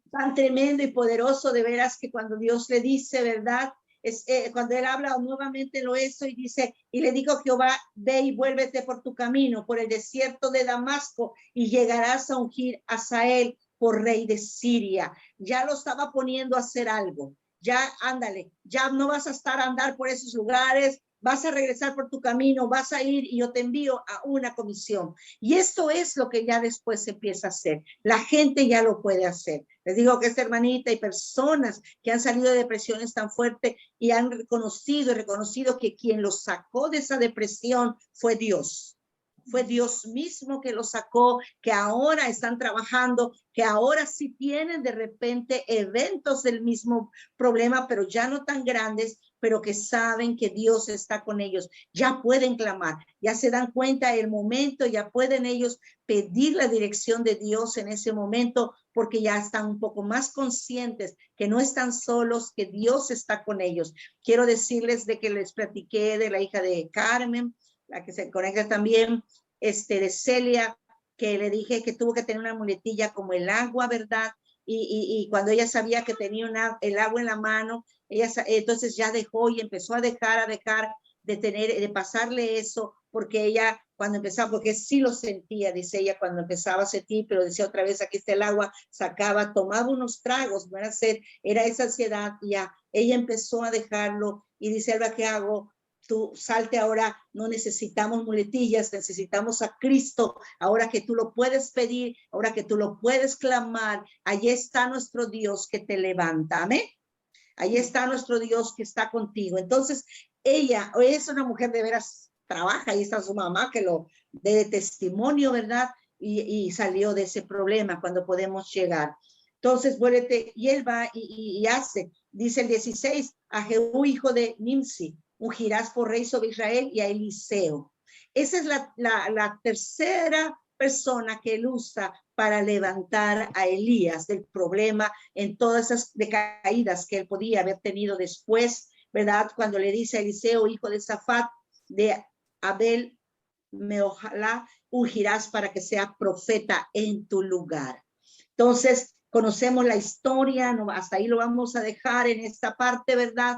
Tan tremendo y poderoso de veras que cuando Dios le dice, ¿verdad? Cuando él habla nuevamente lo hizo y dice, y le dijo Jehová, ve y vuélvete por tu camino, por el desierto de Damasco, y llegarás a ungir a Hazael por rey de Siria. Ya lo estaba poniendo a hacer algo. Ya ándale, ya no vas a estar a andar por esos lugares, vas a regresar por tu camino, vas a ir y yo te envío a una comisión. Y esto es lo que ya después se empieza a hacer. La gente ya lo puede hacer. Les digo que esta hermanita y personas que han salido de depresiones tan fuertes y han reconocido que quien los sacó de esa depresión fue Dios. Fue Dios mismo que los sacó, que ahora están trabajando, que ahora sí tienen de repente eventos del mismo problema, pero ya no tan grandes, pero que saben que Dios está con ellos. Ya pueden clamar, ya se dan cuenta del momento, ya pueden ellos pedir la dirección de Dios en ese momento, porque ya están un poco más conscientes que no están solos, que Dios está con ellos. Quiero decirles de que les platiqué de la hija de Carmen, la que se conecta también, de Celia, que le dije que tuvo que tener una muletilla como el agua, ¿verdad? Y cuando ella sabía que tenía el agua en la mano, entonces ya dejó y empezó a dejar de pasarle eso, porque ella cuando empezaba, porque sí lo sentía, dice ella, cuando empezaba a sentir, pero decía otra vez, aquí está el agua, sacaba, tomaba unos tragos, no era sed, era esa ansiedad, y ya ella empezó a dejarlo, y dice, Alba, ¿qué hago? Tú salte ahora, no necesitamos muletillas, necesitamos a Cristo, ahora que tú lo puedes pedir, ahora que tú lo puedes clamar, allí está nuestro Dios que te levanta, amén. Ahí está nuestro Dios que está contigo. Entonces, ella es una mujer de veras, trabaja, ahí está su mamá que lo dé testimonio, ¿verdad? Y salió de ese problema cuando podemos llegar. Entonces, vuélvete, y él va y hace, dice el 16, a Jehú, hijo de Nimsi, ungirás por rey sobre Israel, y a Eliseo. Esa es la tercera persona que él usa para levantar a Elías del problema en todas esas decaídas que él podía haber tenido después, ¿verdad? Cuando le dice a Eliseo, hijo de Safat, de Abel Meojalá, ungirás para que sea profeta en tu lugar. Entonces, conocemos la historia, no, hasta ahí lo vamos a dejar en esta parte, ¿verdad?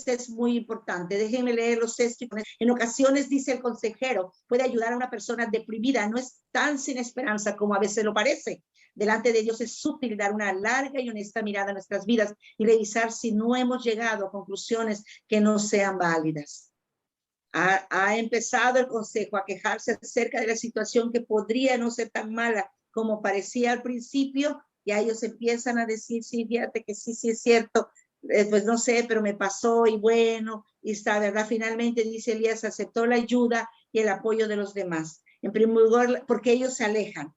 Es muy importante. Déjenme leer los testimonios. En ocasiones, dice el consejero, puede ayudar a una persona deprimida. No es tan sin esperanza como a veces lo parece. Delante de Dios es útil dar una larga y honesta mirada a nuestras vidas y revisar si no hemos llegado a conclusiones que no sean válidas. Ha empezado el consejo a quejarse acerca de la situación que podría no ser tan mala como parecía al principio, y a ellos empiezan a decir, sí, fíjate que sí es cierto, pues no sé, pero me pasó y bueno, y está, ¿verdad? Finalmente, dice Elías, aceptó la ayuda y el apoyo de los demás. En primer lugar, porque ellos se alejan,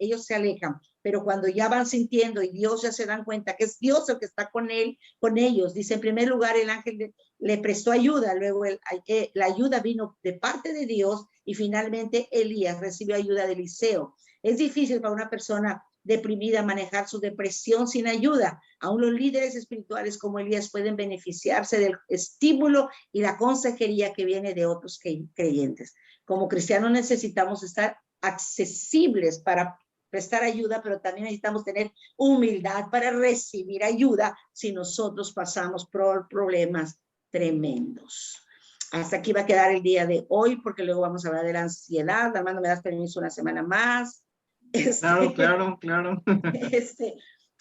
pero cuando ya van sintiendo y Dios ya se dan cuenta que es Dios el que está con ellos, dice, en primer lugar el ángel le prestó ayuda, luego la ayuda vino de parte de Dios y finalmente Elías recibió ayuda de Eliseo. Es difícil para una persona deprimida manejar su depresión sin ayuda. Aún los líderes espirituales como Elías pueden beneficiarse del estímulo y la consejería que viene de otros creyentes. Como cristianos necesitamos estar accesibles para prestar ayuda, pero también necesitamos tener humildad para recibir ayuda si nosotros pasamos por problemas tremendos. Hasta aquí va a quedar el día de hoy, porque luego vamos a hablar de la ansiedad. Armando, ¿me das permiso una semana más? Claro.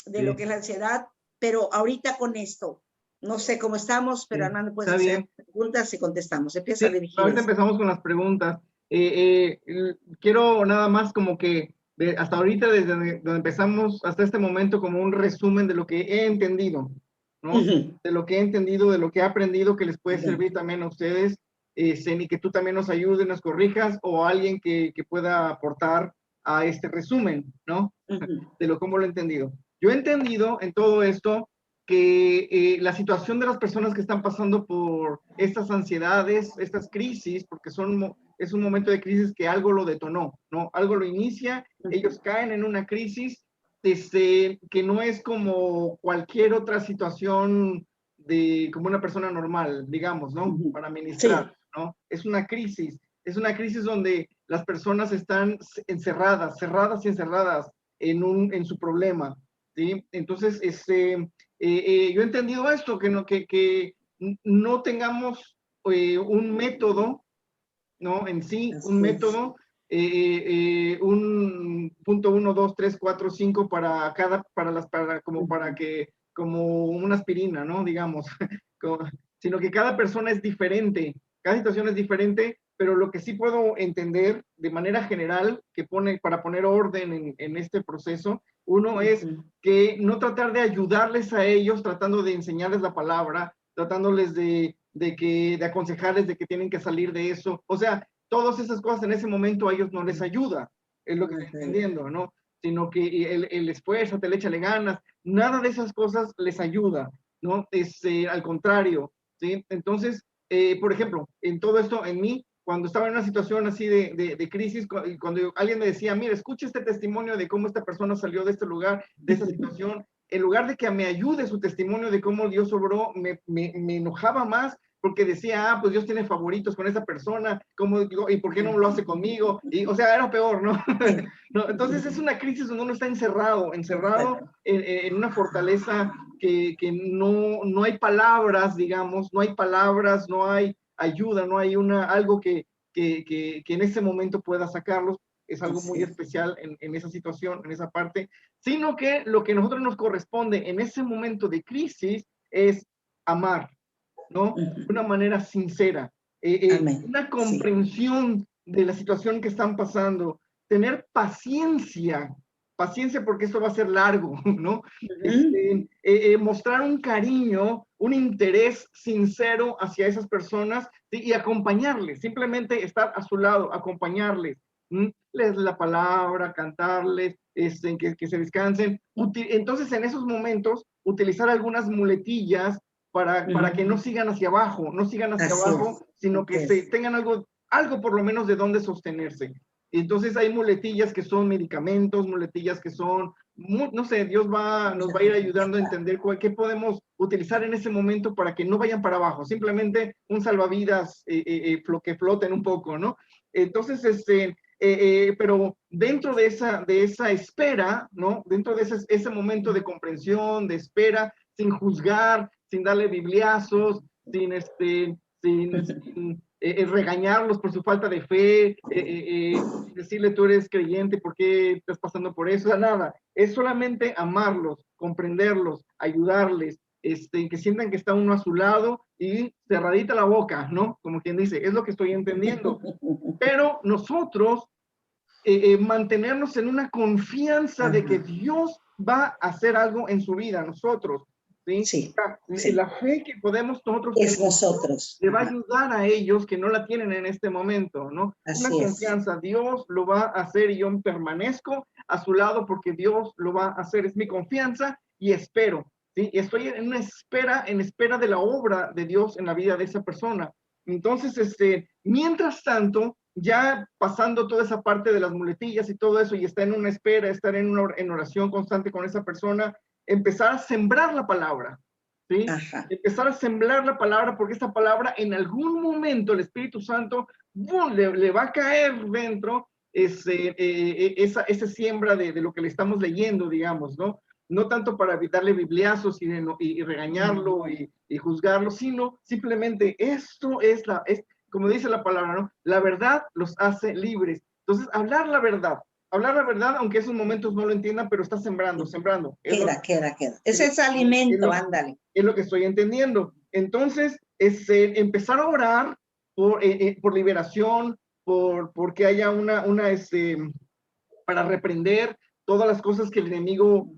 De lo que es la ansiedad, pero ahorita con esto, no sé cómo estamos, pero Armando, puedes hacer preguntas y contestamos. Empieza a dirigir. Ahorita empezamos con las preguntas. Quiero nada más como que hasta ahorita, desde donde empezamos hasta este momento, como un resumen de lo que he entendido, ¿no? De lo que he entendido, de lo que he aprendido, que les puede servir también a ustedes, y que tú también nos ayudes, nos corrijas, o alguien que pueda aportar a este resumen, ¿no? De cómo lo he entendido. Yo he entendido en todo esto que la situación de las personas que están pasando por estas ansiedades, estas crisis, porque es un momento de crisis que algo lo detonó, ¿no? Algo lo inicia, ellos caen en una crisis que no es como cualquier otra situación como una persona normal, digamos, ¿no? Para administrar, ¿no? Es una crisis donde las personas están cerradas y encerradas en su problema, ¿sí? Entonces, yo he entendido esto, que no tengamos un método, ¿no? En sí, un método, un punto 1, 2, 3, 4, 5 como una aspirina, ¿no? Digamos, sino que cada persona es diferente, cada situación es diferente, pero lo que sí puedo entender de manera general, para poner orden en este proceso, uno es que no tratar de ayudarles a ellos, tratando de enseñarles la palabra, tratándoles de aconsejarles de que tienen que salir de eso. O sea, todas esas cosas en ese momento a ellos no les ayuda, es lo que estoy entendiendo, ¿no? Sino que el esfuerzo, échale ganas, nada de esas cosas les ayuda, ¿no? Al contrario, ¿sí? Entonces, por ejemplo, en todo esto, en mí, cuando estaba en una situación así de crisis, cuando alguien me decía, mira, escucha este testimonio de cómo esta persona salió de este lugar, de esta situación, en lugar de que me ayude su testimonio de cómo Dios obró, me enojaba más, porque decía, pues Dios tiene favoritos con esa persona, ¿y por qué no lo hace conmigo? O sea, era peor, ¿no? ¿No? Entonces es una crisis donde uno está encerrado en una fortaleza que no hay palabras, digamos, no hay palabras, no hay ayuda, no hay algo que en ese momento pueda sacarlos. Es algo muy especial en esa situación, en esa parte, sino que lo que a nosotros nos corresponde en ese momento de crisis es amar, ¿no? De una manera sincera, una comprensión de la situación que están pasando, tener paciencia porque esto va a ser largo, ¿no? Mostrar un cariño, un interés sincero hacia esas personas, ¿sí? Y acompañarles, simplemente estar a su lado, acompañarles, leerles la palabra, cantarles, que se descansen. Entonces, en esos momentos, utilizar algunas muletillas para que no sigan hacia abajo, sino que tengan algo por lo menos de dónde sostenerse. Entonces hay muletillas que son medicamentos, muletillas que son, no sé, Dios nos va a ir ayudando a entender qué podemos utilizar en ese momento para que no vayan para abajo, simplemente un salvavidas que floten un poco, ¿no? Entonces, pero dentro de esa espera, ¿no? Dentro de ese momento de comprensión, de espera, sin juzgar, sin darle bibliazos, sin regañarlos por su falta de fe, decirle tú eres creyente, ¿por qué estás pasando por eso? O sea, nada, es solamente amarlos, comprenderlos, ayudarles, que sientan que está uno a su lado y cerradita la boca, ¿no? Como quien dice, es lo que estoy entendiendo. Pero nosotros mantenernos en una confianza de que Dios va a hacer algo en su vida, nosotros. ¿Sí? La fe que podemos nosotros es nosotros le va a ayudar a ellos que no la tienen en este momento, ¿no? Una confianza, Dios lo va a hacer y yo permanezco a su lado porque Dios lo va a hacer. Es mi confianza y espero, ¿sí? Estoy en una espera de la obra de Dios en la vida de esa persona. Entonces, mientras tanto, ya pasando toda esa parte de las muletillas y todo eso, y está en una espera, estar en oración constante con esa persona, empezar a sembrar la palabra, ¿sí? Ajá. Empezar a sembrar la palabra, porque esta palabra en algún momento el Espíritu Santo ¡bum!, le va a caer dentro esa siembra de lo que le estamos leyendo, digamos, ¿no? No tanto para darle bibliazos y regañarlo y juzgarlo, sino simplemente esto es como dice la palabra, ¿no? La verdad los hace libres. Entonces, hablar la verdad, aunque esos momentos no lo entiendan, pero está sembrando. Queda. Ese es alimento, ándale. Es lo que estoy entendiendo. Entonces, empezar a orar por liberación, porque haya para reprender todas las cosas que el enemigo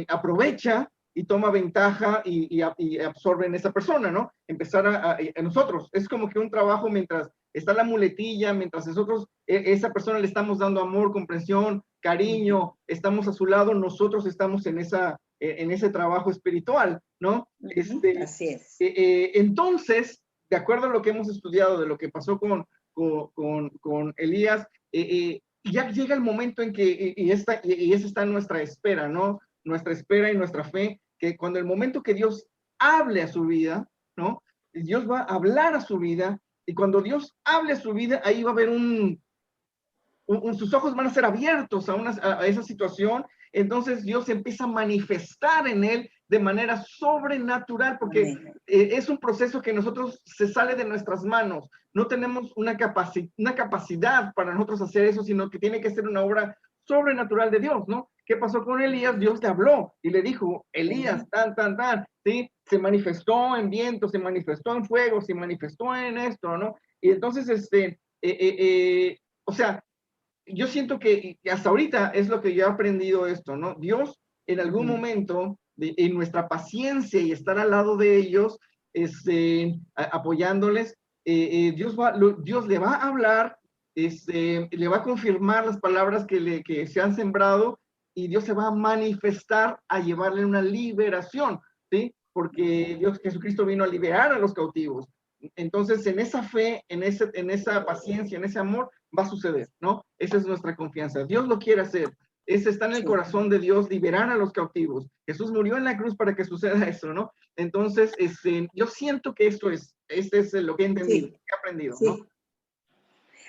aprovecha y toma ventaja y absorbe en esa persona, ¿no? Empezar a nosotros. Es como que un trabajo mientras está la muletilla, mientras nosotros, esa persona le estamos dando amor, comprensión, cariño, estamos a su lado, nosotros estamos en ese trabajo espiritual, ¿no? Así es. Entonces, de acuerdo a lo que hemos estudiado, de lo que pasó con Elías, ya llega el momento en que, y eso está en nuestra espera, ¿no? Nuestra espera y nuestra fe, que cuando el momento que Dios hable a su vida, ¿no? Dios va a hablar a su vida, y cuando Dios hable a su vida, ahí va a haber sus ojos van a ser abiertos a esa situación. Entonces Dios empieza a manifestar en él de manera sobrenatural, porque es un proceso que nosotros se sale de nuestras manos. No tenemos una capacidad para nosotros hacer eso, sino que tiene que ser una obra sobrenatural de Dios, ¿no? ¿Qué pasó con Elías? Dios le habló y le dijo, Elías, ¿sí? Se manifestó en viento, se manifestó en fuego, se manifestó en esto, ¿no? Y entonces, o sea, yo siento que hasta ahorita es lo que yo he aprendido esto, ¿no? Dios en algún momento, en nuestra paciencia y estar al lado de ellos, apoyándoles, Dios le va a hablar, le va a confirmar las palabras que se han sembrado, y Dios se va a manifestar a llevarle una liberación, ¿sí? Porque Jesucristo vino a liberar a los cautivos. Entonces, en esa fe, en esa paciencia, en ese amor, va a suceder, ¿no? Esa es nuestra confianza. Dios lo quiere hacer. Ese está en el corazón de Dios, liberar a los cautivos. Jesús murió en la cruz para que suceda eso, ¿no? Entonces, yo siento que este es lo que he entendido, que he aprendido, ¿no?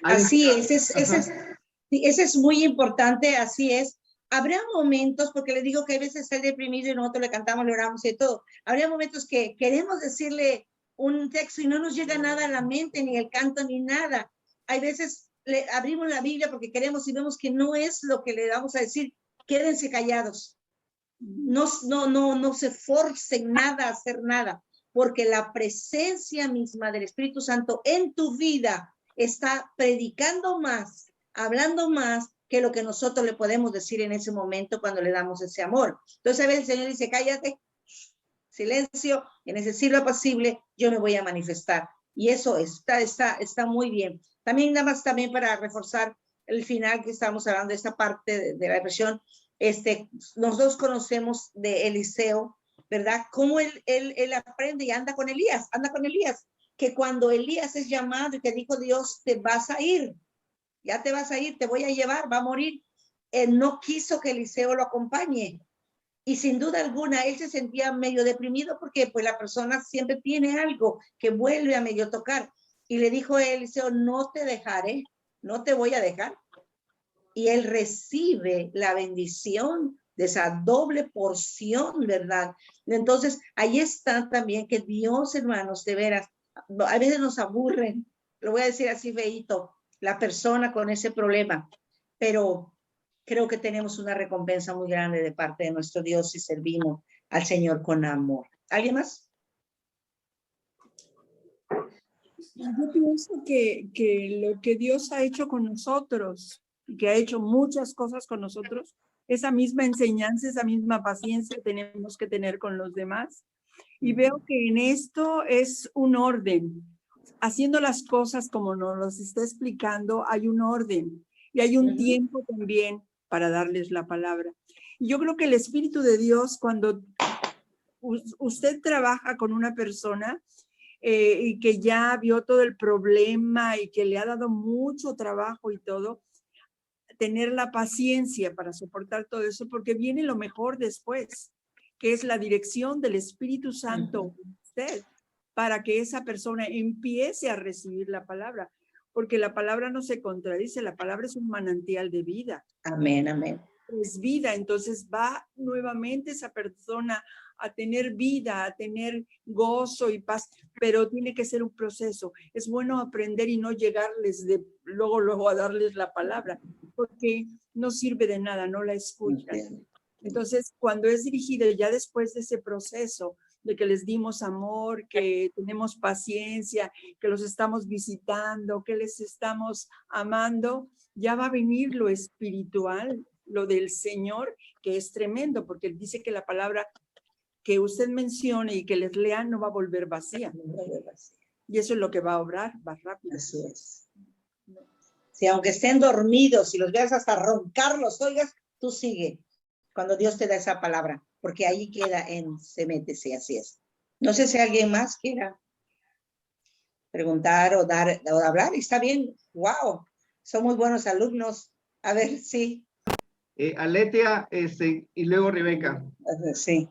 Así es, ese es muy importante, así es. Habrá momentos, porque le digo que a veces está deprimido y nosotros le cantamos, le oramos y todo. Habría momentos que queremos decirle un texto y no nos llega nada a la mente, ni el canto, ni nada. Hay veces le abrimos la Biblia porque queremos y vemos que no es lo que le vamos a decir. Quédense callados. No se forcen nada a hacer nada, porque la presencia misma del Espíritu Santo en tu vida está predicando más, hablando más que lo que nosotros le podemos decir en ese momento cuando le damos ese amor. Entonces a veces el Señor dice, cállate, silencio, en ese siglo apacible yo me voy a manifestar. Y eso está muy bien. También nada más también para reforzar el final que estamos hablando de esta parte de la depresión, nosotros conocemos de Eliseo, ¿verdad? Cómo él aprende y anda con Elías, que cuando Elías es llamado y que dijo Dios, te vas a ir, ya te vas a ir, te voy a llevar, va a morir. Él no quiso que Eliseo lo acompañe. Y sin duda alguna, él se sentía medio deprimido porque pues la persona siempre tiene algo que vuelve a medio tocar. Y le dijo a Eliseo, no te dejaré, no te voy a dejar. Y él recibe la bendición de esa doble porción, ¿verdad? Entonces, ahí está también que Dios, hermanos, de veras, a veces nos aburren, lo voy a decir así feíto, la persona con ese problema, pero creo que tenemos una recompensa muy grande de parte de nuestro Dios si servimos al Señor con amor. ¿Alguien más? Yo pienso que lo que Dios ha hecho con nosotros, que ha hecho muchas cosas con nosotros, esa misma enseñanza, esa misma paciencia tenemos que tener con los demás. Y veo que en esto es un orden. Haciendo las cosas como nos los está explicando, hay un orden y hay un tiempo también para darles la palabra. Y yo creo que el Espíritu de Dios, cuando usted trabaja con una persona y que ya vio todo el problema y que le ha dado mucho trabajo y todo, tener la paciencia para soportar todo eso, porque viene lo mejor después, que es la dirección del Espíritu Santo en usted, para que esa persona empiece a recibir la palabra, porque la palabra no se contradice, la palabra es un manantial de vida. Amén, amén. Es vida, entonces va nuevamente esa persona a tener vida, a tener gozo y paz, pero tiene que ser un proceso. Es bueno aprender y no llegarles luego a darles la palabra, porque no sirve de nada, no la escuchan. Entonces, cuando es dirigido ya después de ese proceso, de que les dimos amor, que tenemos paciencia, que los estamos visitando, que les estamos amando, ya va a venir lo espiritual, lo del Señor, que es tremendo, porque él dice que la palabra que usted mencione y que les lean no va a volver vacía. Y eso es lo que va a obrar, va rápido. Así es. Si aunque estén dormidos y los veas hasta roncar, los oigas, tú sigue cuando Dios te da esa palabra, porque ahí queda se mete, sí, así es. No sé si alguien más quiera preguntar o hablar. Está bien, wow, son muy buenos alumnos. A ver, sí. Aletia, y luego Rebeca. Sí.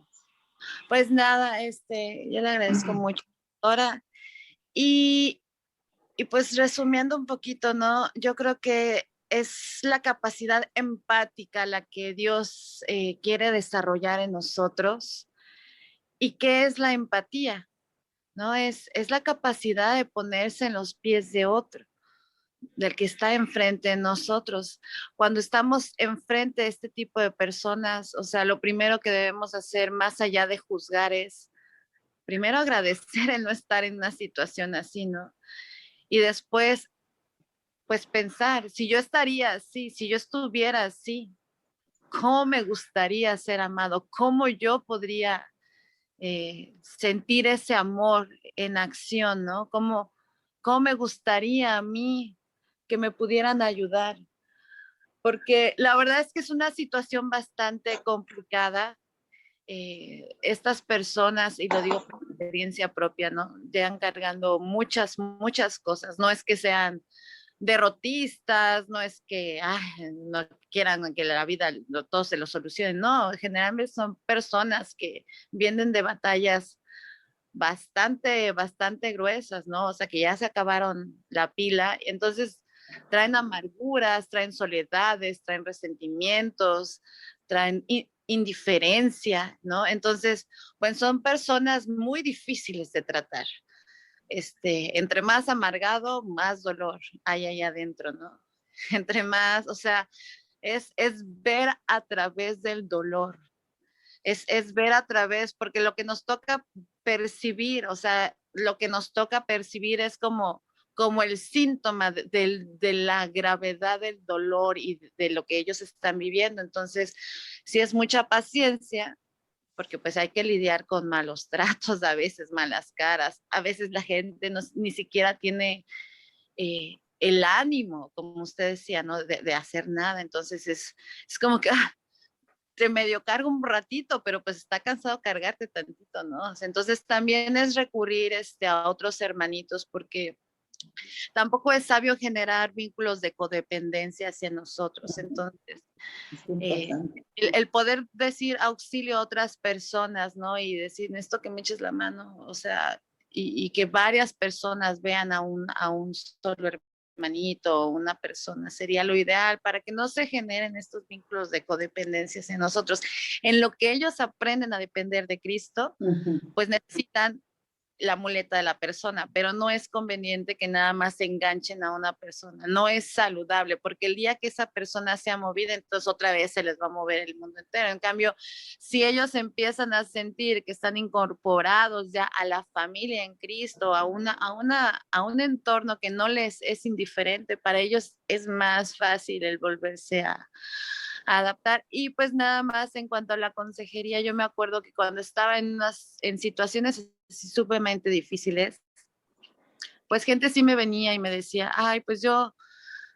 Pues nada, yo le agradezco mucho ahora. Y pues resumiendo un poquito, ¿no? Yo creo que es la capacidad empática la que Dios quiere desarrollar en nosotros. ¿Y qué es la empatía? ¿No? Es la capacidad de ponerse en los pies de otro, del que está enfrente de nosotros. Cuando estamos enfrente de este tipo de personas, o sea, lo primero que debemos hacer más allá de juzgar es primero agradecer el no estar en una situación así, ¿no? Y después, pues pensar, si yo estaría así, si yo estuviera así, ¿cómo me gustaría ser amado? ¿Cómo yo podría sentir ese amor en acción, ¿no? ¿Cómo me gustaría a mí que me pudieran ayudar? Porque la verdad es que es una situación bastante complicada. Estas personas, y lo digo por experiencia propia, ¿no? Llegan cargando muchas cosas. No es que sean derrotistas, no es que no quieran que la vida todo se lo solucione, no, generalmente son personas que vienen de batallas bastante gruesas, ¿no? O sea, que ya se acabaron la pila, entonces traen amarguras, traen soledades, traen resentimientos, traen indiferencia, ¿no? Entonces, pues son personas muy difíciles de tratar. Entre más amargado, más dolor hay ahí adentro, ¿no? Entre más, o sea, es ver a través del dolor, es ver a través, porque lo que nos toca percibir, o sea, lo que nos toca percibir es como el síntoma de la gravedad del dolor y de lo que ellos están viviendo. Entonces, sí es mucha paciencia, porque pues hay que lidiar con malos tratos, a veces malas caras, a veces la gente ni siquiera tiene el ánimo, como usted decía, ¿no? De hacer nada. Entonces es como que te medio cargo un ratito, pero pues está cansado cargarte tantito, ¿no? O sea, entonces también es recurrir a otros hermanitos, porque tampoco es sabio generar vínculos de codependencia hacia nosotros. Entonces, el poder decir auxilio a otras personas, ¿no? Y decir, necesito que me eches la mano, o sea, y que varias personas vean a un solo hermanito o una persona, sería lo ideal para que no se generen estos vínculos de codependencias en nosotros. En lo que ellos aprenden a depender de Cristo, pues necesitan la muleta de la persona, pero no es conveniente que nada más se enganchen a una persona, no es saludable, porque el día que esa persona sea movida, entonces otra vez se les va a mover el mundo entero. En cambio, si ellos empiezan a sentir que están incorporados ya a la familia en Cristo, a un entorno que no les es indiferente, para ellos es más fácil el volverse a adaptar. Y pues nada más en cuanto a la consejería, yo me acuerdo que cuando estaba en situaciones sumamente difíciles, pues gente sí me venía y me decía, ay, pues yo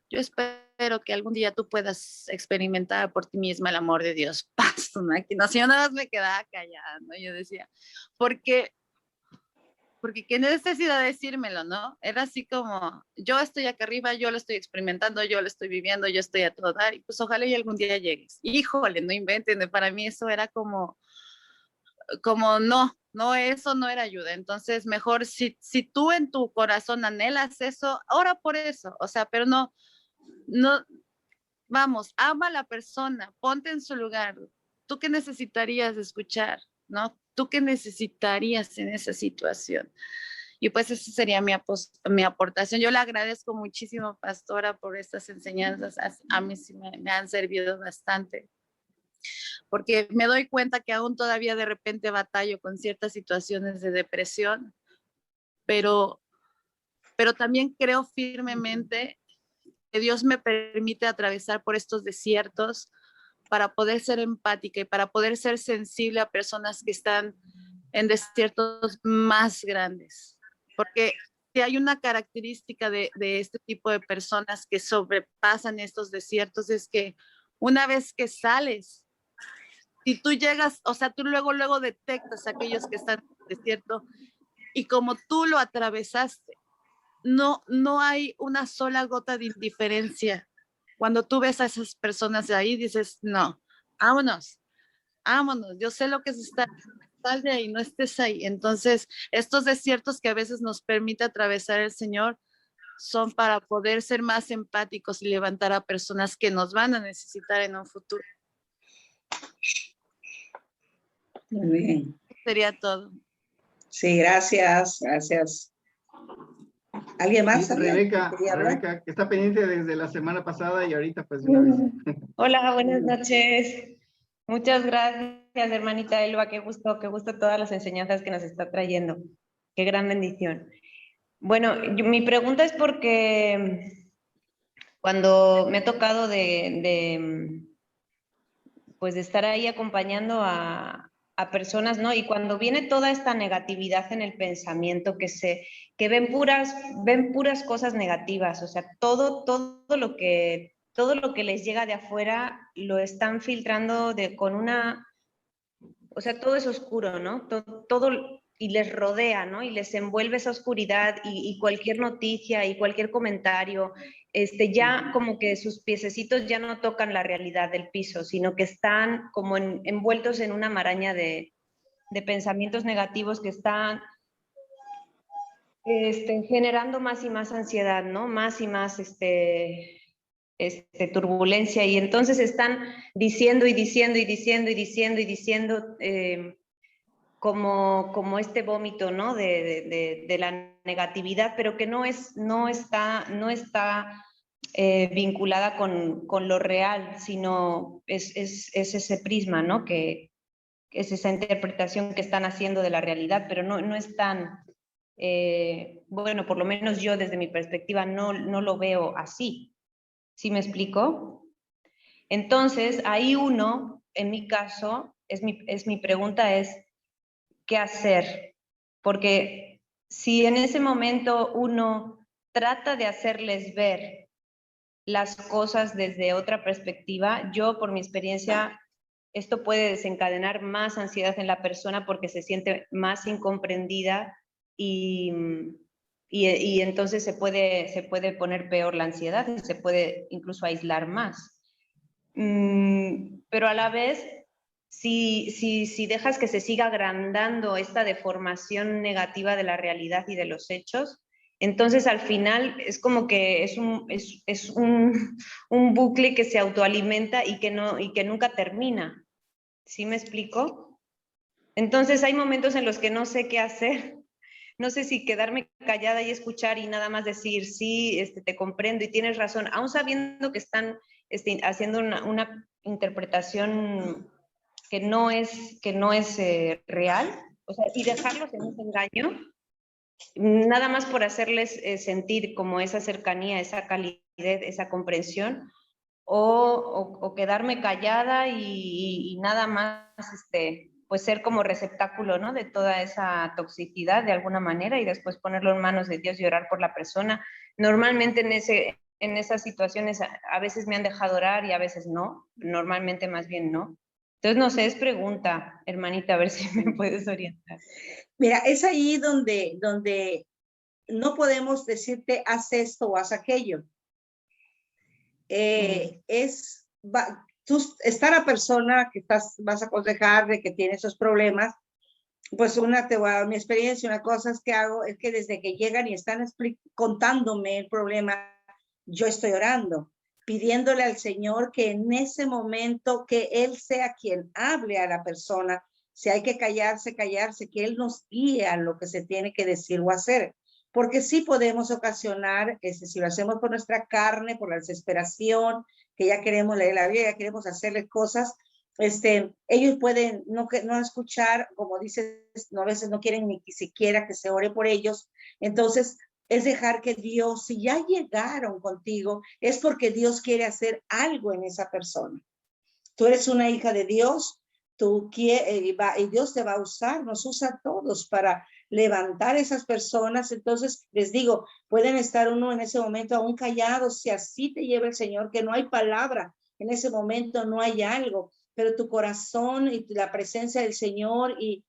yo espero que algún día tú puedas experimentar por ti misma el amor de Dios. Paso, máquina. Si yo nada más me quedaba callada, ¿no? Yo decía, porque qué necesidad de decírmelo, ¿no? Era así como, yo estoy acá arriba, yo lo estoy experimentando, yo lo estoy viviendo, yo estoy a todo dar, y pues ojalá y algún día llegues. Híjole, no inventen, para mí eso era como no, eso no era ayuda. Entonces, mejor si tú en tu corazón anhelas eso, ora por eso, o sea, pero no, vamos, ama a la persona, ponte en su lugar. ¿Tú qué necesitarías escuchar, no? ¿Tú qué necesitarías en esa situación? Y pues esa sería mi aportación. Yo le agradezco muchísimo, pastora, por estas enseñanzas. A mí sí me han servido bastante, porque me doy cuenta que aún todavía de repente batallo con ciertas situaciones de depresión, pero también creo firmemente que Dios me permite atravesar por estos desiertos para poder ser empática y para poder ser sensible a personas que están en desiertos más grandes. Porque si hay una característica de este tipo de personas que sobrepasan estos desiertos, es que una vez que sales, si tú llegas, o sea, tú luego detectas a aquellos que están en el desierto y como tú lo atravesaste, no hay una sola gota de indiferencia. Cuando tú ves a esas personas de ahí, dices, no, vámonos, yo sé lo que es estar, sal de ahí, no estés ahí. Entonces, estos desiertos que a veces nos permite atravesar el Señor son para poder ser más empáticos y levantar a personas que nos van a necesitar en un futuro. Muy bien. Sería todo. Sí, gracias. ¿Alguien más? Rebeca, que está pendiente desde la semana pasada y ahorita pues una vez. Hola, buenas noches. Muchas gracias, hermanita Elba. Qué gusto todas las enseñanzas que nos está trayendo. Qué gran bendición. Bueno, mi pregunta es porque cuando me ha tocado pues de estar ahí acompañando a personas, ¿no? Y cuando viene toda esta negatividad en el pensamiento, que ven puras cosas negativas, o sea, todo lo que les llega de afuera lo están filtrando con una, o sea, todo es oscuro, ¿no? Todo y les rodea, ¿no? Y les envuelve esa oscuridad y cualquier noticia y cualquier comentario, ya como que sus piececitos ya no tocan la realidad del piso, sino que están como envueltos en una maraña de pensamientos negativos que están generando más y más ansiedad, ¿no? Más y más turbulencia, y entonces están diciendo como este vómito, ¿no? de la negatividad, pero que no está vinculada con lo real, sino es ese prisma, ¿no? Que es esa interpretación que están haciendo de la realidad, pero no es tan, bueno, por lo menos yo desde mi perspectiva no lo veo así. ¿Sí me explico? Entonces, ahí uno, en mi caso, mi pregunta es, ¿qué hacer? Porque si en ese momento uno trata de hacerles ver las cosas desde otra perspectiva, yo por mi experiencia, esto puede desencadenar más ansiedad en la persona porque se siente más incomprendida y entonces se puede poner peor la ansiedad y se puede incluso aislar más. Pero a la vez, si dejas que se siga agrandando esta deformación negativa de la realidad y de los hechos, entonces al final es como que es un bucle que se autoalimenta y que nunca termina. ¿Sí me explico? Entonces hay momentos en los que no sé qué hacer. No sé si quedarme callada y escuchar y nada más decir, sí, te comprendo y tienes razón, aún sabiendo que están haciendo una interpretación que no es real, o sea, y dejarlos en ese engaño, nada más por hacerles sentir como esa cercanía, esa calidez, esa comprensión, o quedarme callada y nada más, pues ser como receptáculo, ¿no? De toda esa toxicidad de alguna manera y después ponerlo en manos de Dios y orar por la persona. Normalmente en esas situaciones a veces me han dejado orar y a veces no, normalmente más bien no. Entonces, no sé, es pregunta, hermanita, a ver si me puedes orientar. Mira, es ahí donde no podemos decirte haz esto o haz aquello. Tú está la persona que vas a aconsejar de que tiene esos problemas, pues te voy a dar mi experiencia, una cosa es que hago es que desde que llegan y están contándome el problema, yo estoy orando, pidiéndole al Señor que en ese momento, que Él sea quien hable a la persona, si hay que callarse, que Él nos guíe a lo que se tiene que decir o hacer. Porque sí podemos ocasionar, si lo hacemos por nuestra carne, por la desesperación, que ya queremos leer la Biblia, ya queremos hacerle cosas, ellos pueden no escuchar, como dices, no, a veces no quieren ni siquiera que se ore por ellos. Entonces, es dejar que Dios, si ya llegaron contigo, es porque Dios quiere hacer algo en esa persona. Tú eres una hija de Dios, y Dios te va a usar, nos usa a todos para levantar esas personas. Entonces, les digo, pueden estar uno en ese momento aún callados, si así te lleva el Señor, que no hay palabra, en ese momento no hay algo, pero tu corazón y la presencia del Señor y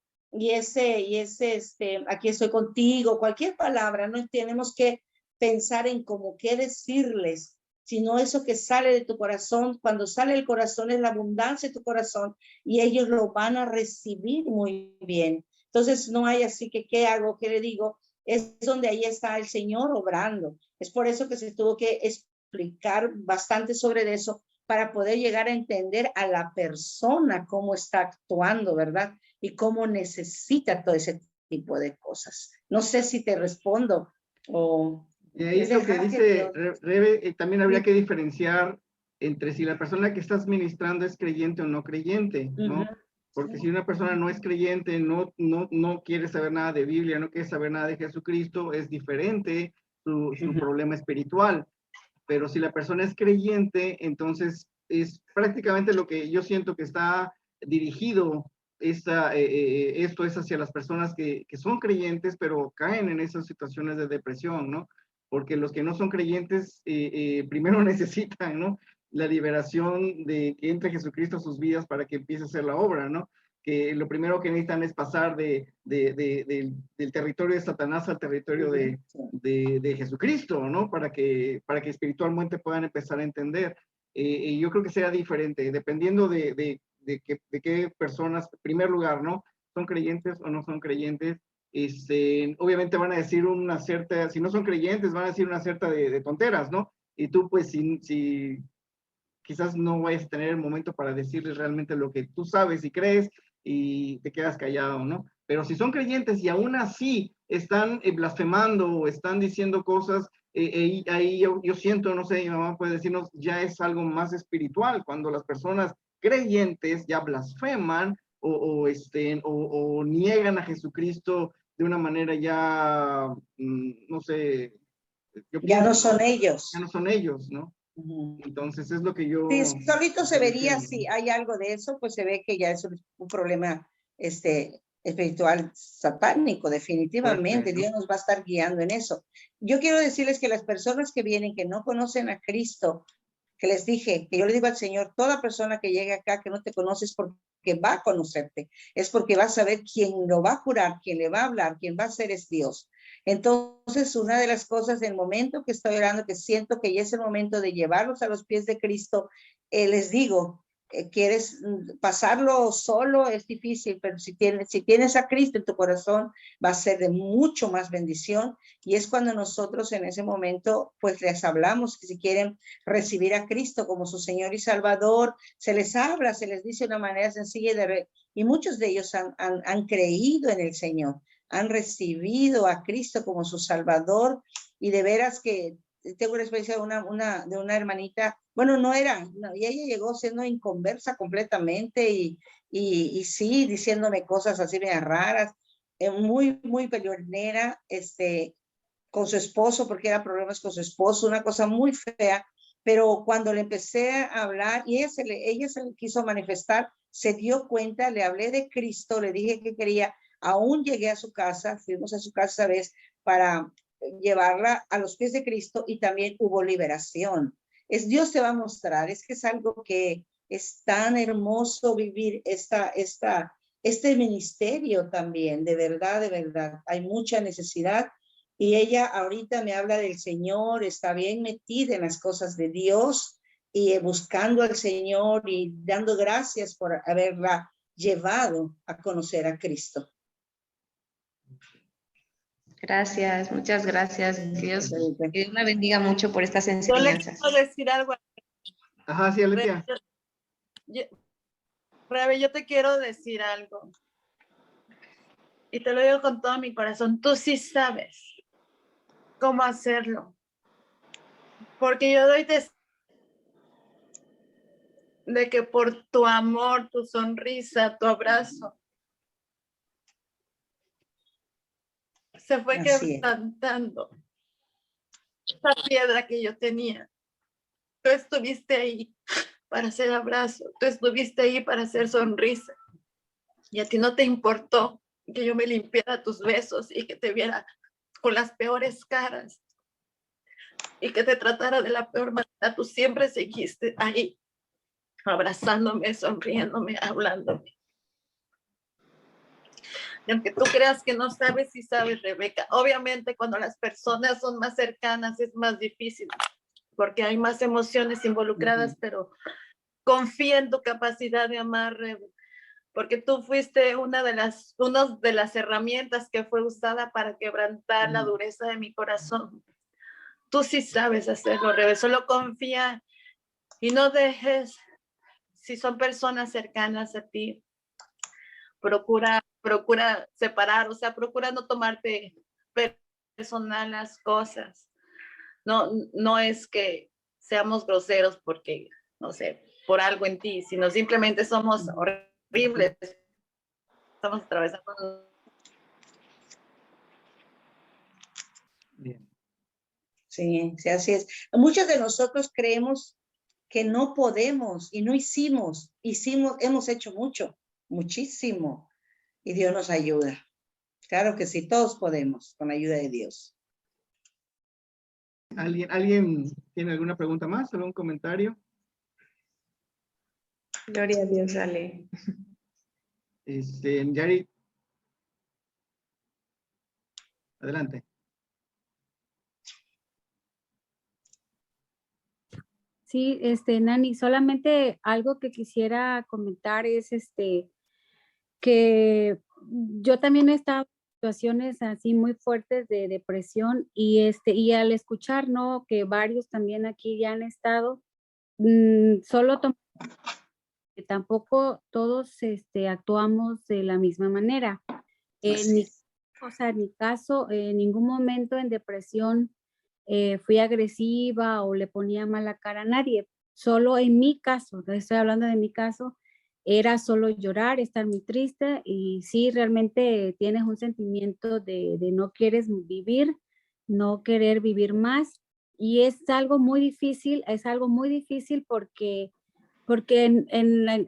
aquí estoy contigo, cualquier palabra, no tenemos que pensar en cómo qué decirles, sino eso que sale de tu corazón. Cuando sale el corazón es la abundancia de tu corazón y ellos lo van a recibir muy bien. Entonces no hay así que qué hago, qué le digo, es donde ahí está el Señor obrando. Es por eso que se tuvo que explicar bastante sobre eso para poder llegar a entender a la persona cómo está actuando, ¿verdad? Y cómo necesita todo ese tipo de cosas. No sé si te respondo o... Y ahí es lo que dice Rebe, también habría que diferenciar entre si la persona que estás ministrando es creyente o no creyente, ¿no? Porque si una persona no es creyente, no quiere saber nada de Biblia, no quiere saber nada de Jesucristo, es diferente su problema espiritual. Pero si la persona es creyente, entonces es prácticamente lo que yo siento que está dirigido. Esto es hacia las personas que son creyentes, pero caen en esas situaciones de depresión, ¿no? Porque los que no son creyentes primero necesitan, ¿no? La liberación de que entre Jesucristo a sus vidas para que empiece a hacer la obra, ¿no? Que lo primero que necesitan es pasar del territorio de Satanás al territorio de Jesucristo, ¿no? Para que espiritualmente puedan empezar a entender. Y yo creo que sea diferente, dependiendo de qué personas, en primer lugar, ¿no? Son creyentes o no son creyentes. Obviamente van a decir una cierta, si no son creyentes, van a decir una cierta de tonteras, ¿no? Y tú, pues, si quizás no vayas a tener el momento para decirles realmente lo que tú sabes y crees y te quedas callado, ¿no? Pero si son creyentes y aún así están blasfemando o están diciendo cosas, ahí yo siento, no sé, mi mamá puede decirnos, ya es algo más espiritual, cuando las personas creyentes ya blasfeman o niegan a Jesucristo de una manera ya, no sé, ya no son ellos. Ya no son ellos, ¿no? Entonces es lo que yo... Sí, solito se vería, si hay algo de eso, pues se ve que ya es un problema espiritual satánico, definitivamente. Dios nos va a estar guiando en eso. Yo quiero decirles que las personas que vienen, que no conocen a Cristo, que les dije, que yo le digo al Señor, toda persona que llegue acá que no te conoces porque va a conocerte, es porque va a saber quién lo va a curar, quién le va a hablar, quién va a ser es Dios. Entonces, una de las cosas del momento que estoy orando, que siento que ya es el momento de llevarlos a los pies de Cristo, les digo, quieres pasarlo solo, es difícil, pero si tienes a Cristo en tu corazón, va a ser de mucho más bendición. Y es cuando nosotros en ese momento, pues les hablamos que si quieren recibir a Cristo como su Señor y Salvador, se les habla, se les dice de una manera sencilla y muchos de ellos han creído en el Señor, han recibido a Cristo como su Salvador. Y de veras que tengo una experiencia de una hermanita, bueno, y ella llegó siendo inconversa completamente y sí, diciéndome cosas así bien raras, muy, muy peleonera, con su esposo, porque era problemas con su esposo, una cosa muy fea, pero cuando le empecé a hablar y ella se le quiso manifestar, se dio cuenta, le hablé de Cristo, le dije que quería, aún llegué a su casa, fuimos a su casa esa vez para llevarla a los pies de Cristo y también hubo liberación. Dios te va a mostrar, es que es algo que es tan hermoso vivir este ministerio también, de verdad, hay mucha necesidad y ella ahorita me habla del Señor, está bien metida en las cosas de Dios y buscando al Señor y dando gracias por haberla llevado a conocer a Cristo. Gracias, muchas gracias. Que Dios la bendiga mucho por estas Yo le enseñanzas. quiero decir algo. Ajá, sí, Aletia. Rebe, yo te quiero decir algo. Y te lo digo con todo mi corazón. Tú sí sabes cómo hacerlo. Porque yo doy de que por tu amor, tu sonrisa, tu abrazo, se fue quebrantando esa piedra que yo tenía. Tú estuviste ahí para hacer abrazo, tú estuviste ahí para hacer sonrisa. Y a ti no te importó que yo me limpiara tus besos y que te viera con las peores caras y que te tratara de la peor manera. Tú siempre seguiste ahí, abrazándome, sonriéndome, hablándome. Y aunque tú creas que no sabes, sí sabes, Rebeca. Obviamente cuando las personas son más cercanas es más difícil porque hay más emociones involucradas, pero confía en tu capacidad de amar, Rebeca, porque tú fuiste una de las herramientas que fue usada para quebrantar la dureza de mi corazón. Tú sí sabes hacerlo, Rebeca. Solo confía y no dejes, si son personas cercanas a ti, procura separar, o sea, procura no tomarte personal las cosas. No es que seamos groseros porque, no sé, por algo en ti, sino simplemente somos horribles. Estamos atravesando. Bien. Sí, sí, así es. Muchos de nosotros creemos que no podemos y no hicimos, hemos hecho mucho, muchísimo, y Dios nos ayuda. Claro que sí, todos podemos, con la ayuda de Dios. ¿Alguien tiene alguna pregunta más? ¿Algún comentario? Gloria a Dios, Ale. Yari. Adelante. Sí, Nani, solamente algo que quisiera comentar es que yo también he estado en situaciones así muy fuertes de depresión y al escuchar, ¿no? Que varios también aquí ya han estado, solo que tampoco todos actuamos de la misma manera. En mi caso, en ningún momento en depresión fui agresiva o le ponía mala cara a nadie. Solo en mi caso, estoy hablando de mi caso, era solo llorar, estar muy triste y sí, realmente tienes un sentimiento de no quieres vivir, no querer vivir más y es algo muy difícil porque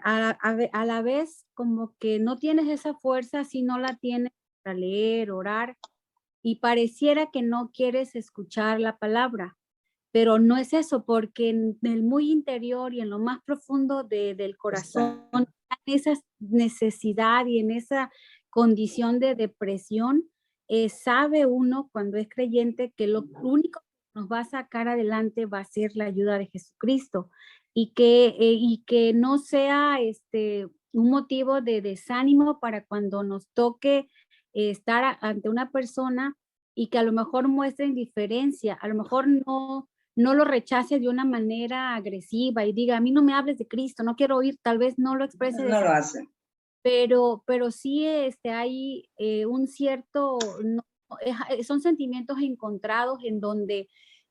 a la vez como que no tienes esa fuerza si no la tienes para leer, orar y pareciera que no quieres escuchar la palabra, pero no es eso, porque en el muy interior y en lo más profundo del corazón, en esa necesidad y en esa condición de depresión, sabe uno cuando es creyente que lo único que nos va a sacar adelante va a ser la ayuda de Jesucristo y que no sea un motivo de desánimo para cuando nos toque estar ante una persona y que a lo mejor muestre indiferencia, a lo mejor no lo rechace de una manera agresiva y diga, a mí no me hables de Cristo, no quiero oír, tal vez no lo exprese. No lo hace. Pero sí hay un cierto, son sentimientos encontrados en donde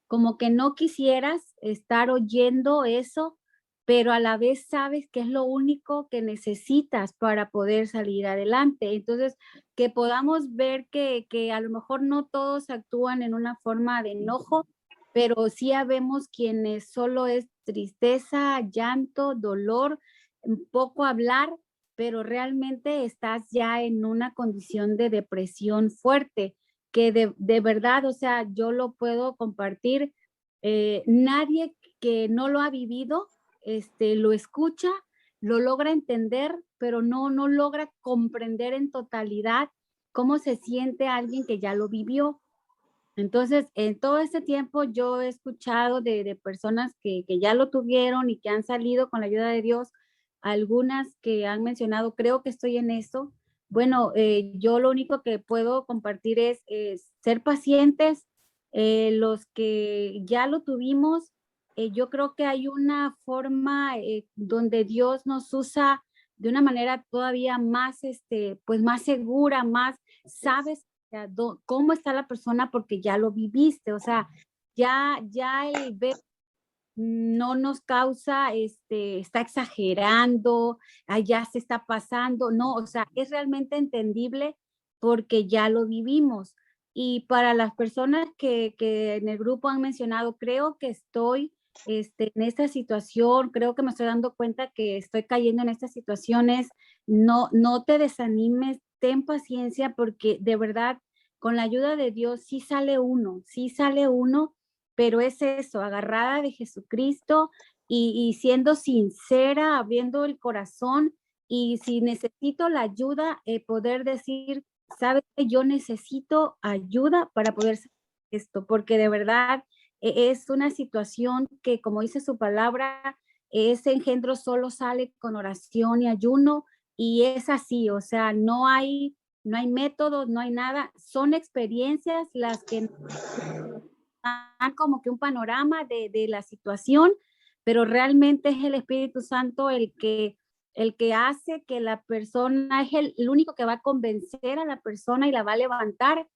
como que no quisieras estar oyendo eso, pero a la vez sabes que es lo único que necesitas para poder salir adelante. Entonces, que podamos ver que a lo mejor no todos actúan en una forma de enojo, pero sí habemos quienes solo es tristeza, llanto, dolor, poco hablar, pero realmente estás ya en una condición de depresión fuerte, que de verdad, o sea, yo lo puedo compartir. Nadie que no lo ha vivido, lo escucha, lo logra entender, pero no logra comprender en totalidad cómo se siente alguien que ya lo vivió. Entonces, en todo este tiempo yo he escuchado de personas que ya lo tuvieron y que han salido con la ayuda de Dios, algunas que han mencionado, creo que estoy en eso. Bueno, yo lo único que puedo compartir es ser pacientes. Los que ya lo tuvimos, yo creo que hay una forma donde Dios nos usa de una manera todavía más, pues más segura, más, sabes cómo está la persona porque ya lo viviste, o sea, ya el ver no nos causa, está exagerando, allá se está pasando, no, o sea, es realmente entendible porque ya lo vivimos. Y para las personas que en el grupo han mencionado, creo que estoy en esta situación, creo que me estoy dando cuenta que estoy cayendo en estas situaciones, no te desanimes, ten paciencia porque de verdad, con la ayuda de Dios sí sale uno, pero es eso, agarrada de Jesucristo y siendo sincera, abriendo el corazón y si necesito la ayuda, poder decir, sabes que yo necesito ayuda para poder hacer esto, porque de verdad es una situación que, como dice su palabra, ese engendro solo sale con oración y ayuno y es así, o sea, no hay métodos, no hay nada, son experiencias las que dan como que un panorama de la situación, pero realmente es el Espíritu Santo el que hace que la persona, es el único que va a convencer a la persona y la va a levantar.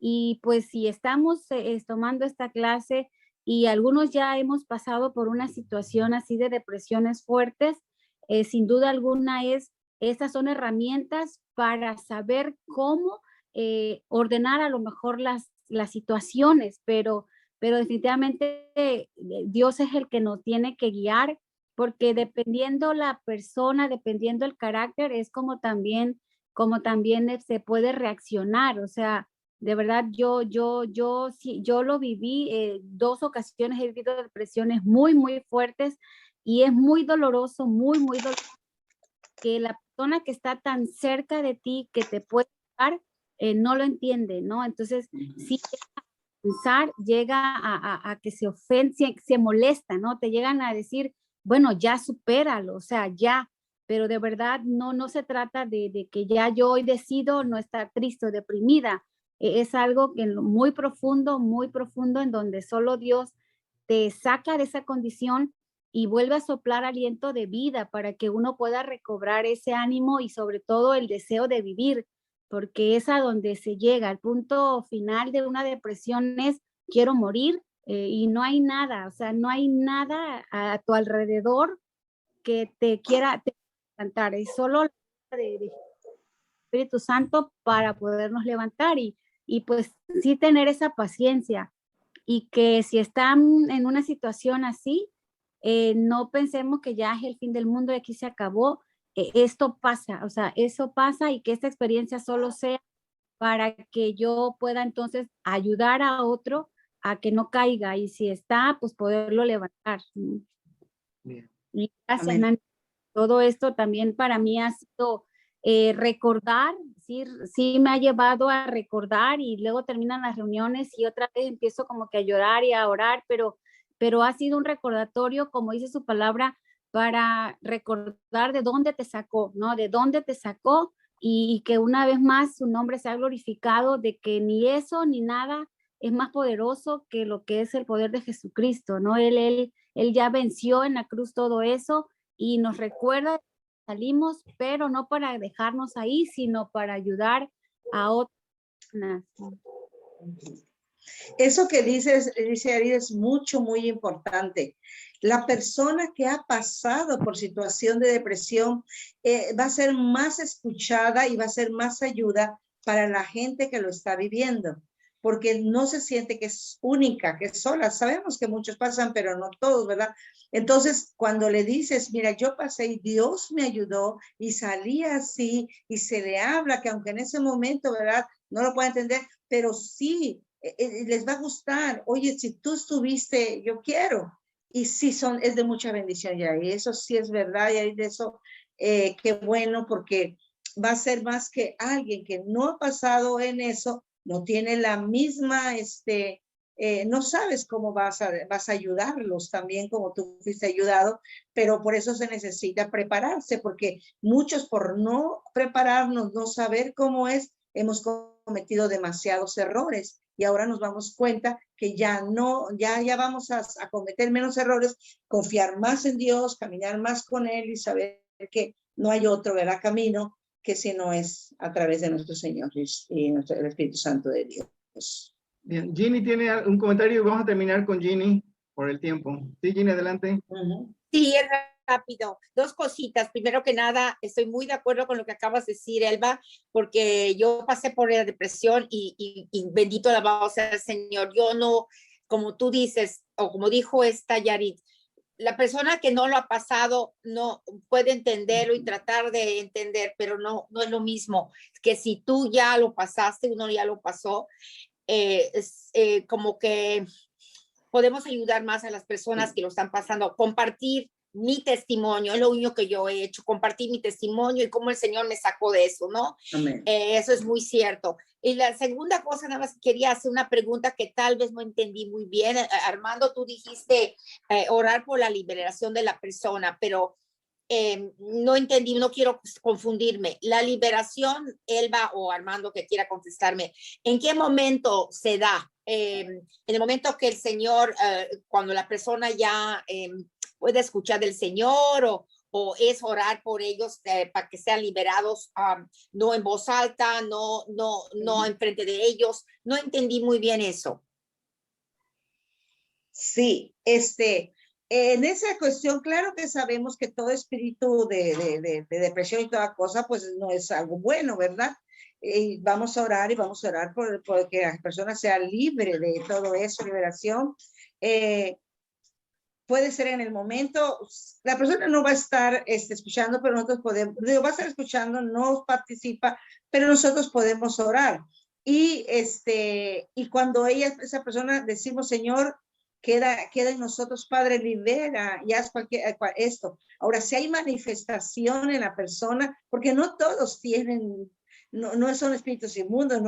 Y pues si estamos tomando esta clase y algunos ya hemos pasado por una situación así de depresiones fuertes, sin duda alguna estas son herramientas para saber cómo ordenar a lo mejor las situaciones, pero definitivamente Dios es el que nos tiene que guiar, porque dependiendo la persona, dependiendo el carácter, es como también se puede reaccionar, o sea, de verdad sí, yo lo viví, 2 ocasiones he vivido depresiones muy, muy fuertes y es muy doloroso, muy, muy doloroso que la persona que está tan cerca de ti, que te puede dar, no lo entiende, ¿no? Entonces, sí pensar, llega a que se ofende, se molesta, ¿no? Te llegan a decir, bueno, ya supéralo, o sea, ya, pero de verdad no se trata de que ya yo hoy decido no estar triste o deprimida. Es algo que muy profundo, en donde solo Dios te saca de esa condición y vuelve a soplar aliento de vida para que uno pueda recobrar ese ánimo y sobre todo el deseo de vivir, porque es a donde se llega. El punto final de una depresión es quiero morir y no hay nada, o sea, no hay nada a tu alrededor que te quiera levantar, es solo la de Espíritu Santo para podernos levantar y pues sí tener esa paciencia y que si están en una situación así, no pensemos que ya es el fin del mundo y aquí se acabó. Esto pasa, o sea, eso pasa y que esta experiencia solo sea para que yo pueda entonces ayudar a otro a que no caiga y si está, pues poderlo levantar. Bien. Y gracias, Amén. Nani. Todo esto también para mí ha sido recordar, sí me ha llevado a recordar y luego terminan las reuniones y otra vez empiezo como que a llorar y a orar, pero ha sido un recordatorio, como dice su palabra, para recordar de dónde te sacó, ¿no? De dónde te sacó y que una vez más su nombre sea glorificado, de que ni eso ni nada es más poderoso que lo que es el poder de Jesucristo, ¿no? Él ya venció en la cruz todo eso y nos recuerda salimos, pero no para dejarnos ahí, sino para ayudar a otras personas. Eso que dice Ari es muy importante. La persona que ha pasado por situación de depresión va a ser más escuchada y va a ser más ayuda para la gente que lo está viviendo, porque no se siente que es única, que es sola. Sabemos que muchos pasan, pero no todos, ¿verdad? Entonces, cuando le dices, mira, yo pasé y Dios me ayudó y salí así, y se le habla que aunque en ese momento, ¿verdad?, no lo pueden entender, pero sí, les va a gustar. Oye, si tú estuviste, yo quiero. Y sí, es de mucha bendición, ya. Y eso sí es verdad, y de eso, qué bueno, porque va a ser más que alguien que no ha pasado en eso, no tiene la misma, no sabes cómo vas a ayudarlos también como tú fuiste ayudado, pero por eso se necesita prepararse, porque muchos por no prepararnos, no saber cómo es, hemos cometido demasiados errores y ahora nos damos cuenta que ya vamos a cometer menos errores, confiar más en Dios, caminar más con Él y saber que no hay otro, ¿verdad? Camino que si no es a través de nuestro Señor y el Espíritu Santo de Dios. Bien, Ginny tiene un comentario y vamos a terminar con Ginny por el tiempo. Sí, Ginny, adelante. Sí, es rápido. Dos cositas. Primero que nada, estoy muy de acuerdo con lo que acabas de decir, Elba, porque yo pasé por la depresión y bendito alabado sea el Señor. Yo no, como tú dices, o como dijo esta Yarit, la persona que no lo ha pasado no puede entenderlo y tratar de entender, pero no es lo mismo que si tú ya lo pasaste, uno ya lo pasó. Como que podemos ayudar más a las personas que lo están pasando, compartir mi testimonio, es lo único que yo he hecho, compartir mi testimonio y cómo el Señor me sacó de eso, ¿no? Eso es muy cierto. Y la segunda cosa, nada más quería hacer una pregunta que tal vez no entendí muy bien. Armando, tú dijiste orar por la liberación de la persona, pero no entendí, no quiero confundirme. La liberación, Elba o Armando que quiera contestarme, ¿en qué momento se da? En el momento que el Señor, cuando la persona ya puede escuchar del Señor o es orar por ellos para que sean liberados, no en voz alta, no enfrente de ellos. No entendí muy bien eso. Sí, en esa cuestión, claro que sabemos que todo espíritu de depresión y toda cosa, pues no es algo bueno, ¿verdad? Y vamos a orar por que la persona sea libre de todo eso, liberación. Puede ser en el momento, la persona no va a estar escuchando, pero nosotros podemos, va a estar escuchando, no participa, pero nosotros podemos orar. Y cuando esa persona decimos, Señor, queda en nosotros, Padre, libera y haz esto. Ahora, si hay manifestación en la persona, porque no todos tienen, no son espíritus inmundos,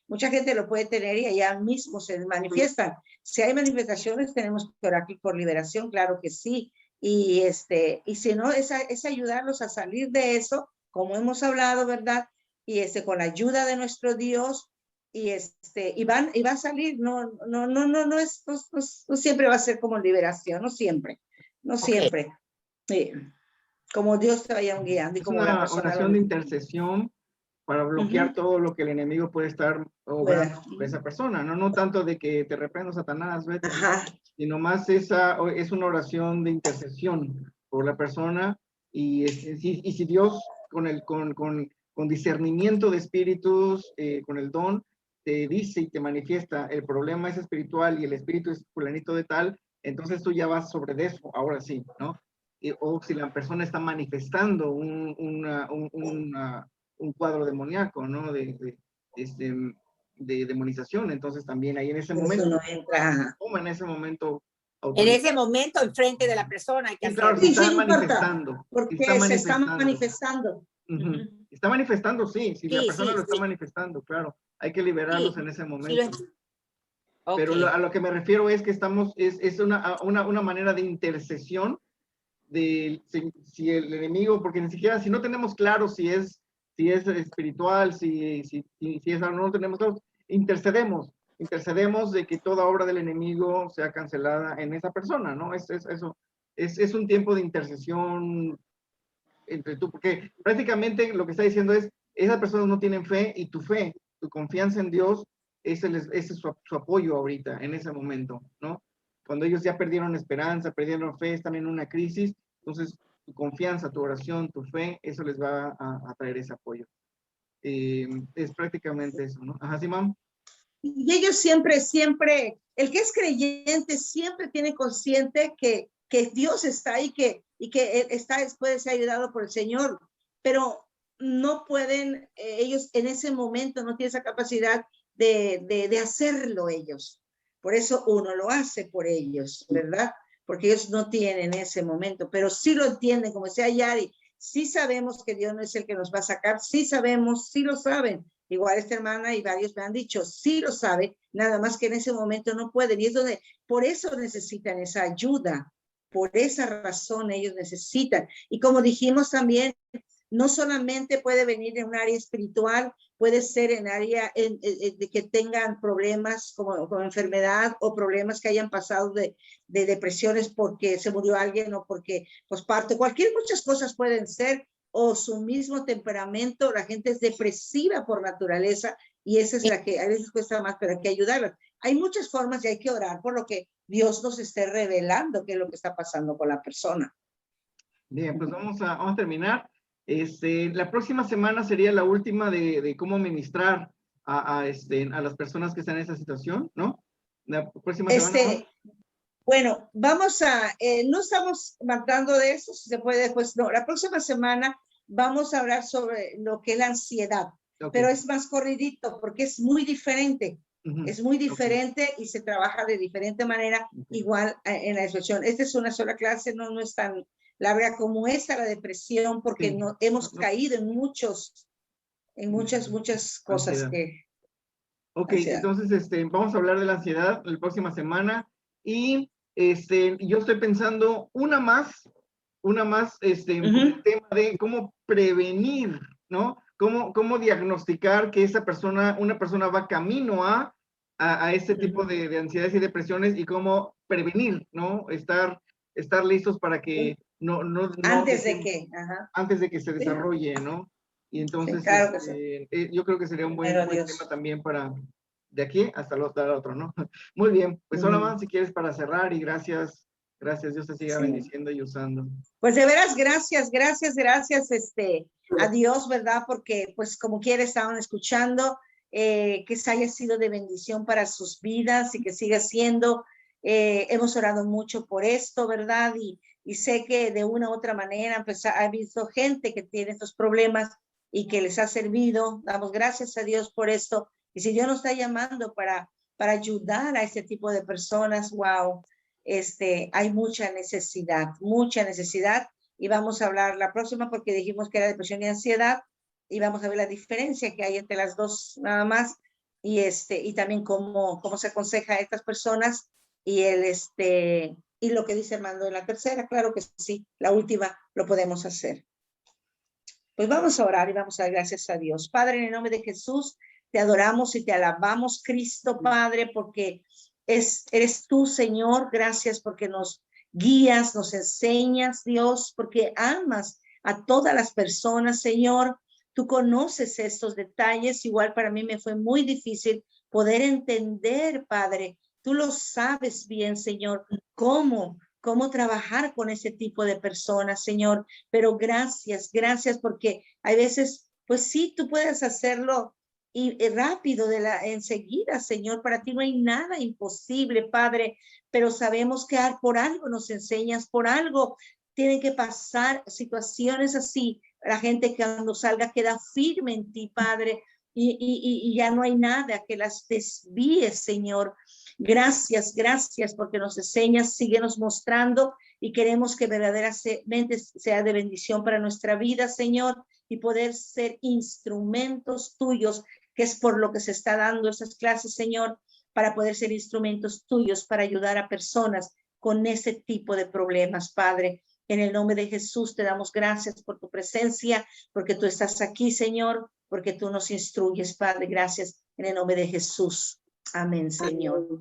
mucha gente lo puede tener y allá mismo se manifiestan. Si hay manifestaciones, tenemos que orar por liberación, claro que sí. Y si no, es ayudarlos a salir de eso, como hemos hablado, ¿verdad? Y con la ayuda de nuestro Dios, y va a salir, no siempre va a ser como liberación, no siempre. Sí. Como Dios te vaya guiando. Y como una oración de intercesión para bloquear todo lo que el enemigo puede estar obrando sobre esa persona, no tanto de que te reprendo, Satanás, vete, sino más es una oración de intercesión por la persona y si Dios con discernimiento de espíritus, con el don, te dice y te manifiesta el problema es espiritual y el espíritu es fulanito de tal, entonces tú ya vas sobre eso, ahora sí, ¿no? O si la persona está manifestando un cuadro demoníaco, ¿no? De demonización, entonces también ahí en ese momento, no entra. toma en ese momento. En ese momento, enfrente de la persona hay que hacerlo. Claro, está manifestando. Porque se está manifestando. Está manifestando, sí, si la persona lo está manifestando, claro, hay que liberarlos en ese momento. Pero a lo que me refiero es que es una manera de intercesión si el enemigo, porque ni siquiera, si no tenemos claro si es espiritual, si es algo, no tenemos claro, intercedemos de que toda obra del enemigo sea cancelada en esa persona, ¿no? Es un tiempo de intercesión entre tú, porque prácticamente lo que está diciendo es, esas personas no tienen fe y tu fe, tu confianza en Dios, ese es su apoyo ahorita, en ese momento, ¿no? Cuando ellos ya perdieron esperanza, perdieron fe, están en una crisis, entonces tu confianza, tu oración, tu fe, eso les va a traer ese apoyo. Es prácticamente eso, ¿no? Ajá, Simón. Y ellos siempre, el que es creyente siempre tiene consciente que Dios está ahí, y que puede ser ayudado por el Señor, pero no pueden, ellos en ese momento no tienen esa capacidad de hacerlo ellos. Por eso uno lo hace por ellos, ¿verdad? Porque ellos no tienen ese momento, pero sí lo entienden, como decía Yari, sí sabemos que Dios no es el que nos va a sacar, sí sabemos, sí lo saben. Igual esta hermana y varios me han dicho, sí lo sabe, nada más que en ese momento no pueden. Y es donde, por eso necesitan esa ayuda, por esa razón ellos necesitan. Y como dijimos también, no solamente puede venir en un área espiritual, puede ser en área de que tengan problemas como enfermedad o problemas que hayan pasado de depresiones porque se murió alguien o porque posparto, muchas cosas pueden ser, o su mismo temperamento. La gente es depresiva por naturaleza y esa es la que a veces cuesta más, pero hay que ayudarla. Hay muchas formas y hay que orar por lo que Dios nos esté revelando qué es lo que está pasando con la persona. Bien, pues vamos a terminar. La próxima semana sería la última de cómo ministrar a las personas que están en esa situación, ¿no? La próxima semana. Bueno, vamos a, no estamos matando de eso, si se puede después, no, la próxima semana vamos a hablar sobre lo que es la ansiedad, pero es más corridito porque es muy diferente. Es muy diferente y se trabaja de diferente manera, igual en la expresión. Esta es una sola clase, no es tan larga como esta, la depresión, porque no, hemos caído en muchas cosas ansiedad. que... Ok, ansiedad. entonces vamos a hablar de la ansiedad la próxima semana y yo estoy pensando una más, el tema de cómo prevenir, ¿no? Cómo diagnosticar que una persona va camino a ese tipo de ansiedades y depresiones y cómo prevenir, ¿no? Estar listos para que antes de que se desarrolle, ¿no? Y entonces, sí, claro que sí. yo creo que sería un buen tema también para de aquí hasta el otro, ¿no? Muy bien, pues solamente si quieres para cerrar y gracias, Dios te siga bendiciendo y usando. Pues de veras, gracias a Dios, ¿verdad? Porque pues como quiera estaban escuchando, que se haya sido de bendición para sus vidas y que siga siendo. Hemos orado mucho por esto, ¿verdad? Y sé que de una u otra manera pues, ha visto gente que tiene estos problemas y que les ha servido. Damos gracias a Dios por esto. Y si Dios nos está llamando para ayudar a este tipo de personas, wow, hay mucha necesidad y vamos a hablar la próxima porque dijimos que era depresión y ansiedad y vamos a ver la diferencia que hay entre las dos nada más y también cómo se aconseja a estas personas y y lo que dice Armando en la tercera, claro que sí, la última lo podemos hacer. Pues vamos a orar y vamos a dar gracias a Dios. Padre, en el nombre de Jesús, te adoramos y te alabamos, Cristo, Padre, porque eres tú, Señor. Gracias porque nos guías, nos enseñas, Dios, porque amas a todas las personas, Señor. Tú conoces estos detalles. Igual para mí me fue muy difícil poder entender, Padre. Tú lo sabes bien, Señor, cómo trabajar con ese tipo de personas, Señor. Pero gracias porque hay veces, pues sí, tú puedes hacerlo y rápido enseguida, Señor. Para ti no hay nada imposible, Padre, pero sabemos que por algo nos enseñas, por algo tienen que pasar situaciones así. La gente que cuando salga queda firme en ti, Padre, y ya no hay nada que las desvíes, Señor. Gracias porque nos enseñas, síguenos mostrando y queremos que verdaderamente sea de bendición para nuestra vida, Señor, y poder ser instrumentos tuyos, que es por lo que se está dando esas clases, Señor, para poder ser instrumentos tuyos para ayudar a personas con ese tipo de problemas, Padre. En el nombre de Jesús te damos gracias por tu presencia, porque tú estás aquí, Señor, porque tú nos instruyes, Padre. Gracias en el nombre de Jesús. Amén, Señor.